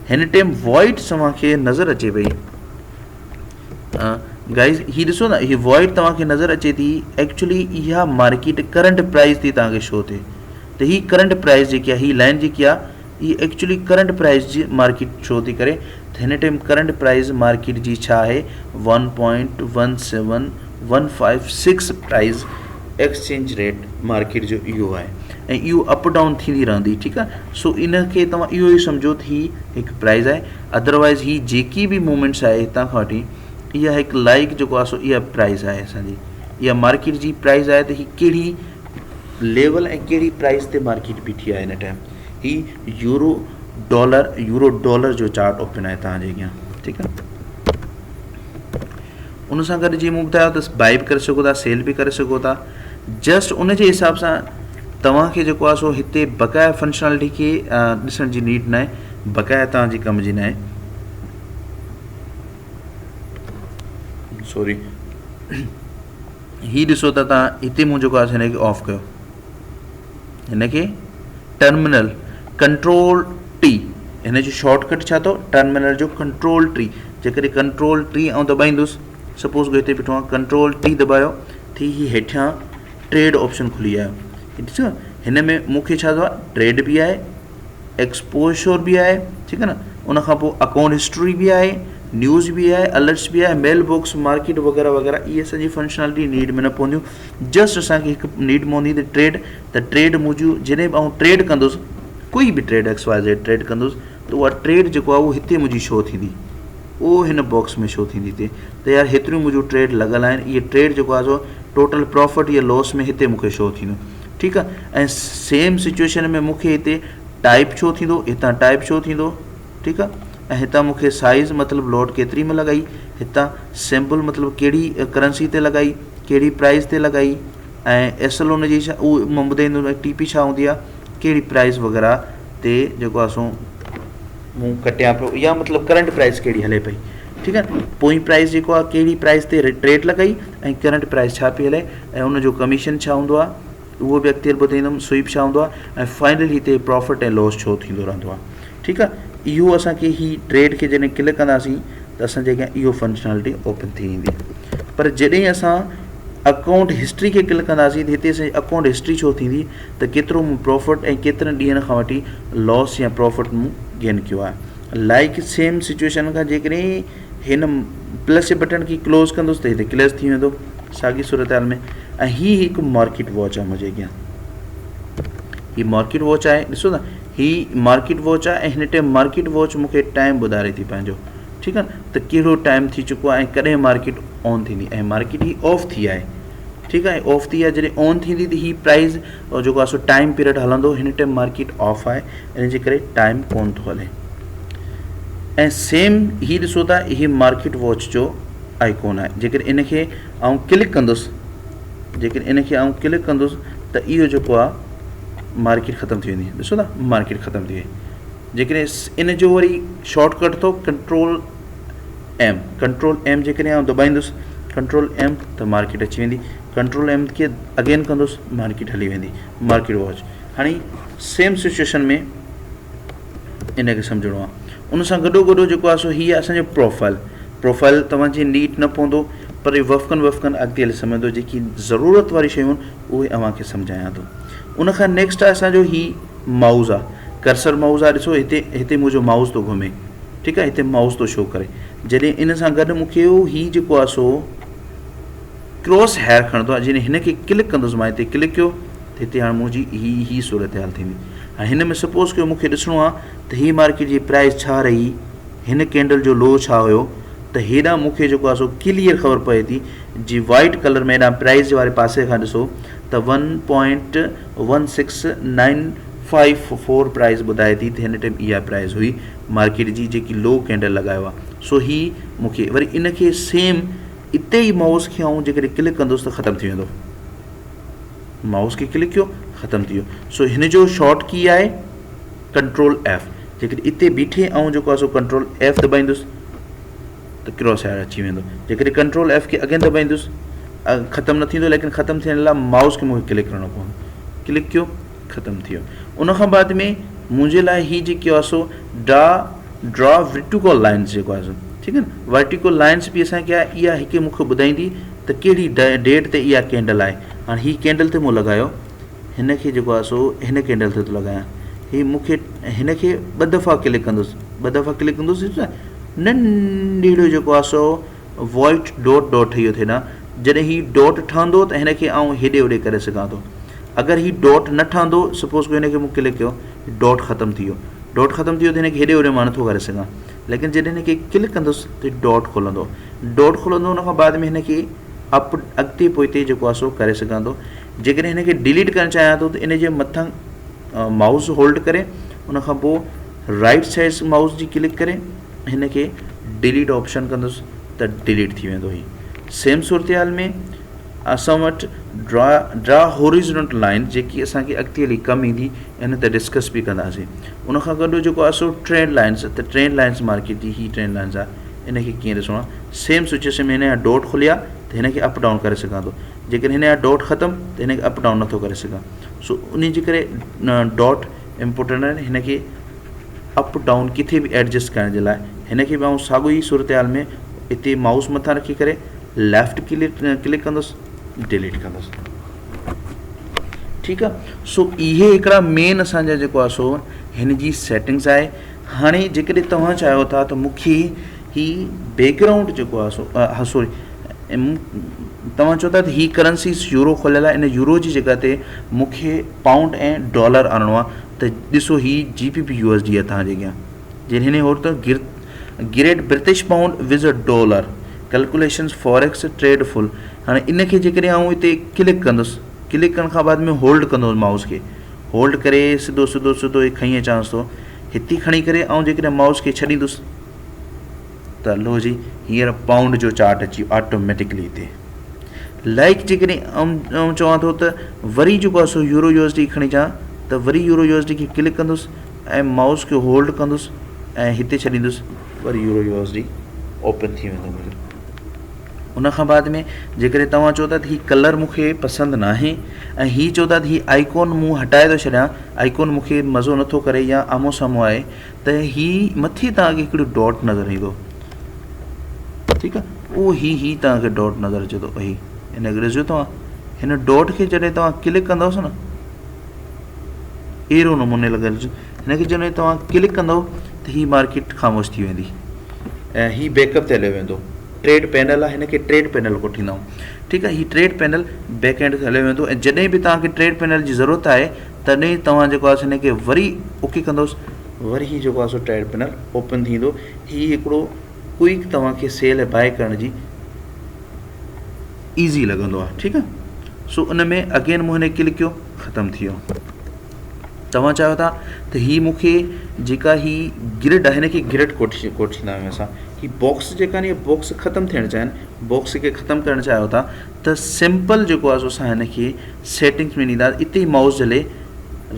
A: हिन टाइम वॉइड तव्हांखे नज़र अचे पई गाइस, हीअ ॾिसो न, हीअ वॉइड तव्हांखे नज़र अचे थी। एक्चुअली इहा मार्केट करंट प्राइस थी तव्हांखे शो थिए। त हीअ करंट प्राइस जेकी आहे, हीअ लाइन जेकी आहे, हीअ एक्चुअली करंट प्राइस जी मार्केट शो थी करे। त हिन टाइम करंट प्राइस मार्केट जी छा आहे 1.17156 प्राइस एक्सचेंज रेट मार्केट जो इहो आहे। ऐं इहो अप डाउन थींदी रहंदी। ठीकु आहे। सो इनखे तव्हां इहो ई सम्झो त हीअ हिकु प्राइस आहे। अदरवाइज़ हीअ जेकी बि मूवमेंट्स आहे हितां खां वठी, इहा हिकु लाइक जेको आहे सो इहा प्राइस आहे असांजी। इहा मार्केट जी प्राइस आहे त हीअ कहिड़ी लेवल ऐं कहिड़ी प्राइस ते मार्केट बीठी आहे हिन टाइम। हीअ यूरो डॉलर जो चार्ट ओपन आहे तव्हांजे अॻियां। ठीकु आहे। उन सां गॾु जीअं मूं ॿुधायो त बाय बि करे सघो था, सेल बि करे सघो था। जस्ट उन जे हिसाब सां तव्हांखे जेको आहे सो हिते बक़ाया फंक्शनलिटी खे ॾिसण जी नीड न आहे। बक़ाया तव्हांजी कम जी न आहे। सॉरी, हीअ ॾिसो त तव्हां हिते मूं जेको आहे हिनखे ऑफ कयो। हिनखे टर्मिनल कंट्रोल टी, हिन जो शॉर्टकट छा अथव, टर्मिनल जो कंट्रोल टी। जेकॾहिं कंट्रोल टी ऐं दॿाईंदुसि, सपोज़ हिते बीठो आहे, कंट्रोल टी दॿायो थी हीअ हेठियां ट्रेड ऑप्शन खुली आयो। ॾिसो हिन में मूंखे छा थो आहे, ट्रेड बि आहे, एक्सपोजर बि आहे। ठीकु आहे न। उन खां पोइ अकाउंट हिस्ट्री बि आहे, न्यूज़ बि आहे, अलर्ट्स बि आहे, मेल बॉक्स, मार्केट वग़ैरह वग़ैरह। इहे सॼी फंक्शनलिटी नीड में न पवंदियूं। जस्ट असांखे हिकु नीड पवंदी त ट्रेड मूजिबि जॾहिं बि आउं ट्रेड कंदुसि, कोई बि ट्रेड XYZ ट्रेड कंदुसि, त उहा ट्रेड जेको आहे उहो हिते मुंहिंजी शो थींदी, उहो हिन बॉक्स में शो थींदी थिए त यार हेतिरियूं मुंहिंजूं ट्रेड लॻल आहिनि। इहे ट्रेड जेको आहे सो टोटल प्रॉफिट या लॉस में हिते मूंखे शो थींदो। ठीकु आहे। ऐं सेम सिचुएशन में मूंखे हिते टाइप शो थींदो, हितां टाइप शो थींदो। ठीकु आहे। ऐं हितां मूंखे साइज़ मतिलबु लॉट केतिरी में लॻाई, हितां सिंपल मतिलबु कहिड़ी करेंसी ते लॻाई, कहिड़ी प्राइस ते लॻाई, ऐं SL हुन जी छा उहो मां ॿुधाईंदो, TP छा हूंदी आहे, कहिड़ी प्राइस वग़ैरह ते जेको आहे सो मूं कटिया पियो, या मतिलबु करंट प्राइस कहिड़ी हले पई। ठीकु आहे। पोइ प्राइस जेको आहे कहिड़ी प्राइस ते ट्रेड लॻाई ऐं करंट प्राइस छा पई हले, ऐं उनजो कमीशन छा हूंदो आहे उहो बि अॻिते ॿुधाईंदुमि, स्वीप छा हूंदो आहे, ऐं फाइनली हिते प्रॉफिट ऐं लॉस छो थींदो रहंदो आहे। ठीकु आहे। इहो असांखे हीअ ट्रेड खे जॾहिं क्लिक कंदासीं त असांजे अॻियां इहो फंक्शनलिटी ओपन थी ईंदी। पर जॾहिं असां अकाउंट हिस्ट्री खे क्लिक कंदासीं त हिते असांजी अकाउंट हिस्ट्री छो थींदी, त केतिरो मूं प्रॉफिट ऐं केतिरनि ॾींहंनि खां वठी लॉस या प्रॉफिट मूं गेन कयो आहे। लाइक सेम सिचुएशन खां जेकॾहिं हिन प्लस जे बटन खे क्लोज़ कंदुसि त हिते क्लोज़ थी वेंदो साॻी सूरत हाल में। ऐं हीअ हिकु मार्केट वॉच आहे मुंहिंजे अॻियां। हीअ मार्केट वॉच आहे, ॾिसो न, हीअ मार्केट वॉच आहे। ऐं हिन टाइम मार्केट वॉच मूंखे टाइम ॿुधारे थी पंहिंजो। ठीकु आहे। त कहिड़ो टाइम थी चुको आहे ऐं कॾहिं मार्केट ऑन थींदी, ऐं मार्केट ही ऑफ थी आहे। ठीकु आहे। ऑफ थी आहे, जॾहिं ऑन थींदी त हीअ प्राइस जेको आहे सो टाइम पीरियड हलंदो। हिन टाइम मार्केट ऑफ आहे, इन जे करे टाइम कोन थो हले। ऐं सेम हीअ ॾिसो था, हीअ मार्केट वॉच जो आइकॉन आहे। जेकॾहिं इनखे आउं क्लिक कंदुसि, त इहो जेको आहे मार्केट ख़तमु थी वेंदी। ॾिसो था, मार्केट ख़तमु थी वई। जेकॾहिं इन जो वरी शॉर्टकट थो कंट्रोल M जेकॾहिं आउं दॿाईंदुसि कंट्रोल M त मार्केट अची वेंदी। कंट्रोल M खे अगेन कंदुसि, मार्केट हली वेंदी, मार्केट वॉच। हाणे सेम सिचुएशन में इनखे सम्झणो आहे। उन सां गॾोगॾु जेको आहे सो हीअ आहे असांजो प्रोफाइल तव्हांजी नीट न पवंदो, पर वफ़क़नि अॻिते हली सम्झंदो, जेकी ज़रूरत वारी शयूं आहिनि उहे अव्हांखे सम्झायां थो। उन खां नेक्स्ट आहे असांजो हीउ माउस आहे, कर्सर माउस आहे। ॾिसो हिते मुंहिंजो माउस थो घुमे, ठीकु आहे, हिते माउस थो शो करे। जॾहिं इन सां गॾु मूंखे हीउ जेको आहे सो क्रॉस हेयर खणंदो आहे, जॾहिं हिनखे क्लिक कंदुसि, मां हिते क्लिक कयो त हिते हाणे मुंहिंजी हीअ सूरत हाल थींदी। हाणे हिन में सपोज़ कयो मूंखे ॾिसणो आहे त हीअ मार्केट जी प्राइस छा रही, हिन कैंडल जो लो छा हुयो, त हेॾां मूंखे जेको आहे सो क्लियर ख़बर पए थी। जी वाइट कलर में हेॾां प्राइस जे वारे पासे खां ॾिसो त 1.16954 प्राइस ॿुधाए थी त हिन टाइम इहा प्राइस हुई मार्केट जी जेकी लो कैंडल लॻायो आहे। सो हीअ मूंखे वरी इनखे सेम इते ई माउस खे आऊं जेकॾहिं क्लिक कंदुसि त ख़तमु थी वेंदो। माउस खे क्लिक कयो, ख़तमु थी वियो। सो हिन जो शॉर्ट की आहे कंट्रोल F। जेकॾहिं इते बीठे ऐं जेको आहे सो कंट्रोल F दॿाईंदुसि त क्रॉस हेयर अची वेंदो। जेकॾहिं कंट्रोल F खे अगेन दॿाईंदुसि ख़तमु न थींदो, लेकिन ख़तमु थियण लाइ माउस खे मूंखे क्लिक करिणो पवंदो। क्लिक कयो, ख़तमु थी वियो। उन खां बाद में मुंहिंजे लाइ हीअ जेको आहे सो ड्रा वर्टिकल लाइन्स जेको आहे सो, ठीकु आहे न, वर्टिकल लाइन्स बि असांखे आहे। इहा हिकु मूंखे ॿुधाईंदी त कहिड़ी डेट ते इहा कैंडल आहे। हाणे हीअ कैंडल ते मूं लॻायो, हिनखे जेको आहे सो हिन कैंडल ते थो लॻायां। हीअ मूंखे हिनखे ॿ दफ़ा क्लिक कंदुसि, नंढिड़ो जेको आहे सो वाइट डॉट ठही थो थिए। जॾहिं हीअ डॉट ठहंदो त हिनखे आउं हेॾे होॾे करे सघां थो। अगरि हीअ डॉट न ठहंदो, सपोज़ कयो हिनखे मूं क्लिक कयो, डॉट ख़तमु थी वियो त हिनखे हेॾे होॾे मां नथो करे सघां। लेकिन जॾहिं हिनखे क्लिक कंदुसि त डॉट खोलंदो, उन खां बाद में हिनखे अॻिते पोइते जेको आहे सो करे सघां थो। जेकॾहिं हिनखे डिलीट करणु चाहियां थो त इन जे मथां माउस होल्ड करे, उन खां पोइ राइट साइड माउस जी क्लिक करे हिनखे डिलीट ऑप्शन कंदुसि त डिलीट थी वेंदो। ही सेम सूरत हाल में असां वटि ड्रा हॉरिज़ॉन्टल लाइन जेकी असांखे अॻिते हली कमु ईंदी, इन ते डिस्कस बि कंदासीं। उन खां गॾु जेको आहे सो ट्रेंड लाइन्स मार्केट जी ही ट्रेंड लाइन्स आहे। इनखे कीअं ॾिसणो आहे, सेम सिचुएशन में हिन जा डॉट खुलिया त हिनखे अप डाउन करे सघां थो। जेकॾहिं हिन जा डॉट ख़तमु त हिनखे अप डाउन नथो करे सघां। सो उन जे करे डॉट इम्पोर्टेंट आहिनि। हिनखे अप डाउन किथे बि एडजस्ट करण जे लाइ हिनखे बि आउं साॻियो ई सूरत हाल में हिते माउस मथां रखी करे लेफ्ट क्लिक कंदुसि, डिलीट कंदुसि, ठीकु आहे। सो इहे हिकिड़ा मेन असांजा जेको आहे सो हिन जी सेटिंग्स आहे। हाणे जेकॾहिं तव्हां चाहियो था त मूंखे ही बैकग्राउंड जेको आहे सो सॉरी तव्हां चओ था त ही करंसीस यूरो खोलियल आहे, इन यूरो जी जॻह ते मूंखे पाउंड ऐं डॉलर आणणो आहे। त ॾिसो ही GBP USD आहे तव्हांजे अॻियां। जॾहिं हिन हो त great British pound with a dollar calculations forex trade full. हाणे इनखे जेकॾहिं आउं हिते क्लिक कंदुसि, क्लिक करण खां बाद में होल्ड कंदुसि, माउस खे होल्ड करे सिधो खणी अचांसि थो। हिते खणी करे ऐं जेकॾहिं माउस खे छॾींदुसि त लो जी हींअर पाउंड जो चार्ट अची ऑटोमेटिकली हिते। लाइक जेकॾहिं आउं चवां थो त वरी जेको आहे सो यूरो USD खणी अचां त वरी यूरो USD खे क्लिक कंदुसि ऐं माउस खे होल्ड कंदुसि ऐं हिते छॾींदुसि, वरी यूरो USD ओपन थी वेंदो मुंहिंजो। उन खां बाद में जेकॾहिं तव्हां चओ था त हीअ कलर मूंखे पसंदि न आहे ऐं हीअ चओ था त हीअ आइकॉन मूं हटाए थो छॾियां, आइकॉन मूंखे मज़ो नथो करे या आम्हूं साम्हूं आहे, त हीअ मथे तव्हांखे हिकिड़ो डॉट नज़र ईंदो, ठीकु आहे। उहो ही तव्हांखे डॉट नज़र अचे थो। हिनखे ॾिसो तव्हां, हिन डॉट खे जॾहिं तव्हां क्लिक कंदवसि न, अहिड़ो नमूने लॻियल, हिनखे जॾहिं तव्हां क्लिक कंदव त हीअ मार्केट ख़ामोश थी वेंदी ऐं हीअ बैकअप ते हलियो वेंदो। ट्रेड पैनल आहे, हिनखे ट्रेड पैनल कोठींदा आहियूं, ठीकु आहे। हीअ ट्रेड पैनल बैक एंड ते हलियो वेंदो ऐं जॾहिं बि तव्हांखे ट्रेड पैनल जी ज़रूरत आहे तॾहिं तव्हां जेको आहे हिनखे वरी ओके कंदोसि, वरी हीअ जेको आहे सो ट्रेड पैनल ओपन थींदो। हीअ हिकिड़ो क्विक तव्हांखे सेल ऐं बाय करण जी ईज़ी लॻंदो आहे, ठीकु आहे। सो उन में अगेन मूं हिन क्लिक कयो, ख़तमु थी वियो। तव्हां चाहियो था त हीअ मूंखे जेका हीअ ग्रिड आहे हिनखे ग्रिड कोठींदा आहियूं असां। हीअ बॉक्स जेका आहिनि, इहे बॉक्स ख़तमु थियणु चाहिनि, बॉक्स खे ख़तमु करणु चाहियो था त सिंपल जेको आहे सो असां हिनखे सेटिंग्स में ॾींदासीं। इते ई माउस जले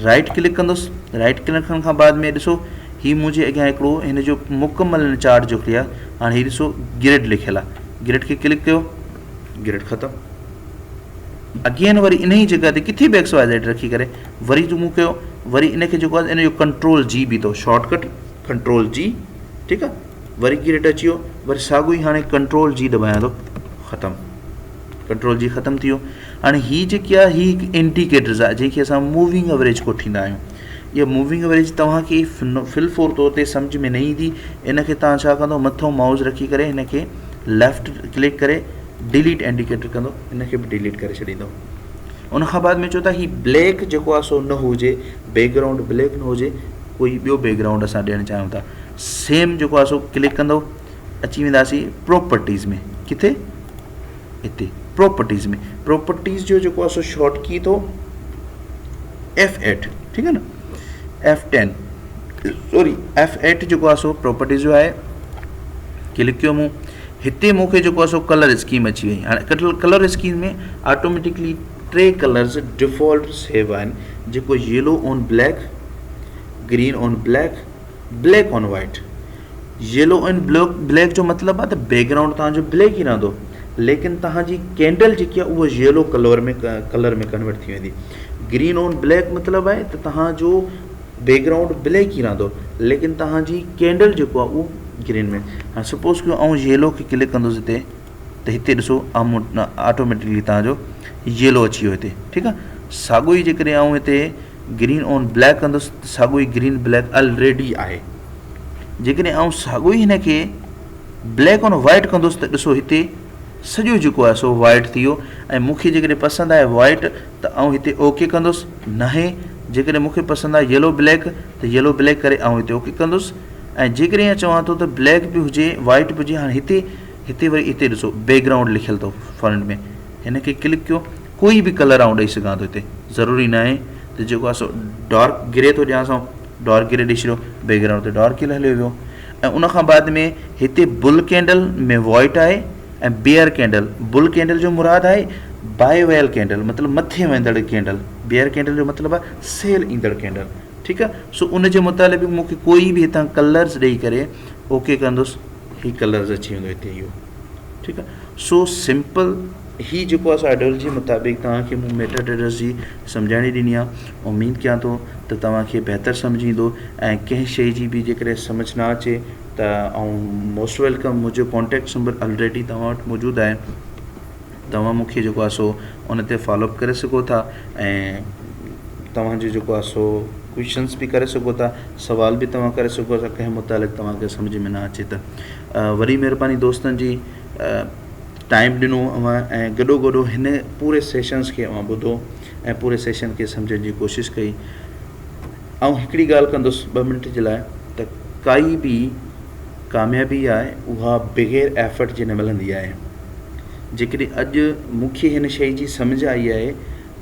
A: राइट क्लिक कंदुसि, राइट क्लिक करण खां बाद में ॾिसो हीअ मुंहिंजे अॻियां हिकिड़ो हिन जो मुकमल चार्ट जो आहे। हाणे हीअ ॾिसो ग्रिड लिखियलु आहे, ग्रिड खे क्लिक कयो, ग्रिड ख़तमु। अगेन वरी इन ई जॻह ते किथे बि XYZ रखी करे वरी मूं कयो, वरी इनखे जेको आहे इन जो कंट्रोल G बि अथव, शॉर्टकट कंट्रोल जी, ठीकु आहे, वरी की रेट अची वियो, वरी साॻियो ई हाणे कंट्रोल जी दॿायां थो, ख़तमु, कंट्रोल जी ख़तमु थी वियो। हाणे हीअ जेकी आहे हीअ हिकु इंडिकेटर्स आहे जंहिंखे असां मूविंग एवरेज कोठींदा आहियूं। इहा मूविंग एवरेज तव्हांखे फिल फोर तौर ते सम्झ में न ईंदी, इनखे तव्हां छा कंदो, मथो माउस रखी करे हिनखे लेफ्ट क्लिक करे डिलीट इंडिकेटर कंदो, हिनखे बि डिलीट करे छॾींदो। उनखां बाद में चओ था हीउ ब्लैक जेको आहे सो न हुजे, बैकग्राउंड ब्लैक न हुजे, कोई ॿियो बैकग्राउंड असां ॾियणु चाहियूं था, सेम जेको आहे सो क्लिक कंदो, अची वेंदासीं प्रॉपर्टीज़ में, किथे, हिते प्रॉपर्टीज़ में। प्रॉपर्टीज़ जो जेको आहे सो शॉर्ट की थो F8, ठीकु आहे न, F10 सॉरी F8 जेको आहे सो प्रॉपर्टीज़ जो आहे, क्लिक कयो मूं, हिते मूंखे जेको आहे सो कलर स्कीम अची वई। हाणे कलर स्कीम में ऑटोमेटिकली 3 कलर्स डिफॉल्ट सेव आहिनि, जेको yellow on black, green on black, black on white. Yellow on black जो मतिलबु आहे त बैकग्राउंड तव्हांजो ब्लैक ई रहंदो, लेकिन तव्हांजी कैंडल जेकी आहे उहा येलो कलर में कन्वर्ट थी वेंदी। ग्रीन ऑन ब्लैक मतिलबु आहे त तव्हांजो बैकग्राउंड ब्लैक ई रहंदो, लेकिन तव्हांजी कैंडल जेको आहे उहो ग्रीन में। हाणे सपोज़ कयो ऐं येलो खे क्लिक कंदुसि हिते, त हिते ॾिसो ऑटोमेटिकली तव्हांजो येलो अची वियो हिते, ठीकु आहे। साॻियो ई जेकॾहिं आउं हिते ग्रीन ऑन ब्लैक कंदुसि त साॻियो ई ग्रीन ब्लैक ऑलरेडी आहे। जेकॾहिं आउं साॻियो ई हिनखे ब्लैक ऑन वाइट कंदुसि त ॾिसो हिते सॼो जेको आहे सो वाइट थी वियो। ऐं मूंखे जेकॾहिं पसंदि आहे वाइट त आउं हिते ओके कंदुसि, न आहे जेकॾहिं मूंखे पसंदि आहे येलो ब्लैक त येलो ब्लैक करे आउं हिते ओके कंदुसि। ऐं जेकॾहिं चवां थो त ब्लैक बि हुजे वाइट बि हुजे, हाणे हिते वरी हिते ॾिसो बैकग्राउंड लिखियलु अथव फ्रंट में, हिनखे क्लिक कयो, कोई बि कलर आउं ॾेई सघां थो हिते, ज़रूरी न आहे त जेको आहे सो डार्क ग्रे थो ॾियां, डार्क ग्रे ॾेई छॾियो, बैकग्राउंड ते डार्क ग्रे हलियो वियो। ऐं उनखां बाद में हिते बुल कैंडल में वाइट आहे ऐं बेयर कैंडल, बुल कैंडल जो मुराद आहे बायवेल कैंडल, मतिलबु मथे वेंदड़ कैंडल, बेयर कैंडल जो मतिलबु आहे सेल ईंदड़ कैंडल, ठीकु आहे। सो उन जे मुताबिक़ मूंखे कोई बि हितां कलर्स ॾेई करे ओके कंदुसि, ही कलर्स अची वेंदो हिते इहो, ठीकु आहे। सो सिंपल ही जेको आहे आइडियोलॉजी मुताबिक़ तव्हांखे मूं मेटा ट्रेडर्स जी सम्झाणी ॾिनी आहे। उमेद कयां थो त तव्हांखे बहितर सम्झ ईंदो, ऐं कंहिं शइ जी बि जेकॾहिं सम्झ न अचे त ऐं मोस्ट वेलकम, मुंहिंजो कॉन्टेक्ट नंबर ऑलरेडी तव्हां वटि मौजूदु आहे, तव्हां मूंखे जेको आहे सो उन ते फॉलोअप करे सघो था, ऐं तव्हांजो जेको आहे सो क्वेश्चन्स बि करे सघो था, सवाल बि तव्हां करे सघो था कंहिं मुतालिक़ तव्हांखे सम्झ में न अचे त। वरी महिरबानी दोस्तनि जी, टाइम ॾिनो अवां ऐं गॾो हिन पूरे सेशन्स खे अवां ॿुधो ऐं पूरे सेशन खे सम्झण जी कोशिशि कई। ऐं हिकिड़ी ॻाल्हि कंदुसि 2 मिंट जे लाइ, त काई बि कामयाबी आहे उहा बग़ैर एफर्ट जे न मिलंदी आहे। जेकॾहिं अॼु मूंखे हिन शइ जी सम्झ आई आहे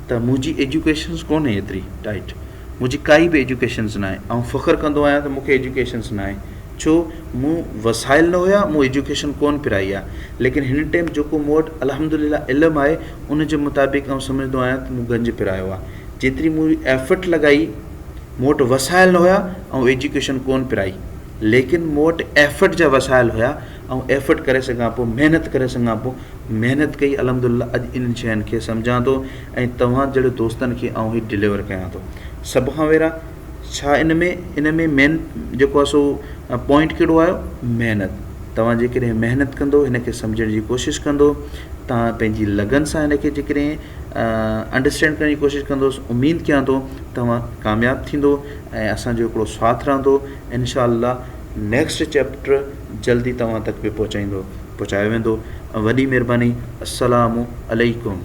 A: त मुंहिंजी एजुकेशन्स कोन्हे एतिरी टाइट, मुंहिंजी काई बि एजुकेशन्स न आहे, ऐं फ़ख़्रु कंदो आहियां त मूंखे एजुकेशन्स न आहे, छो मूं वसाइल न हुया, मूं एजुकेशन कोन पिराई आहे, लेकिन हिन टाइम जेको मूं वटि अल्हम्दुलिल्लाह इल्मु आहे उन जे मुताबिक़ आउं सम्झंदो आहियां त मूं गंज पिरायो आहे। जेतिरी मूं एफर्ट लॻाई, मूं वटि वसाइल न हुया ऐं एजुकेशन कोन पिराई, लेकिन मूं वटि एफर्ट जा वसाइल हुया ऐं एफर्ट करे सघां पोइ, महिनत करे सघां पोइ, महिनत कई, अल्हम्दुलिल्लाह अॼु इन्हनि शयुनि खे सम्झां थो ऐं तव्हां जहिड़े दोस्तनि खे आउं ही डिलीवर कयां थो। सभ खां पहिरां छा इन में मेन जेको आहे सो पॉइंट कहिड़ो आयो, महिनत। तव्हां जेकॾहिं महिनत कंदो, हिन खे सम्झण जी कोशिशि कंदो, तव्हां पंहिंजी लगन सां हिन खे जेकॾहिं अंडरस्टैंड करण जी कोशिशि कंदोसि, उमेद कयां थो तव्हां कामयाबु थींदो ऐं असांजो हिकिड़ो साथ रहंदो। इंशाअल्लाह नेक्स्ट चैप्टर जल्दी तव्हां तक बि पहुचायो वेंदो। वॾी महिरबानी। अस्सलामु अलैकुम।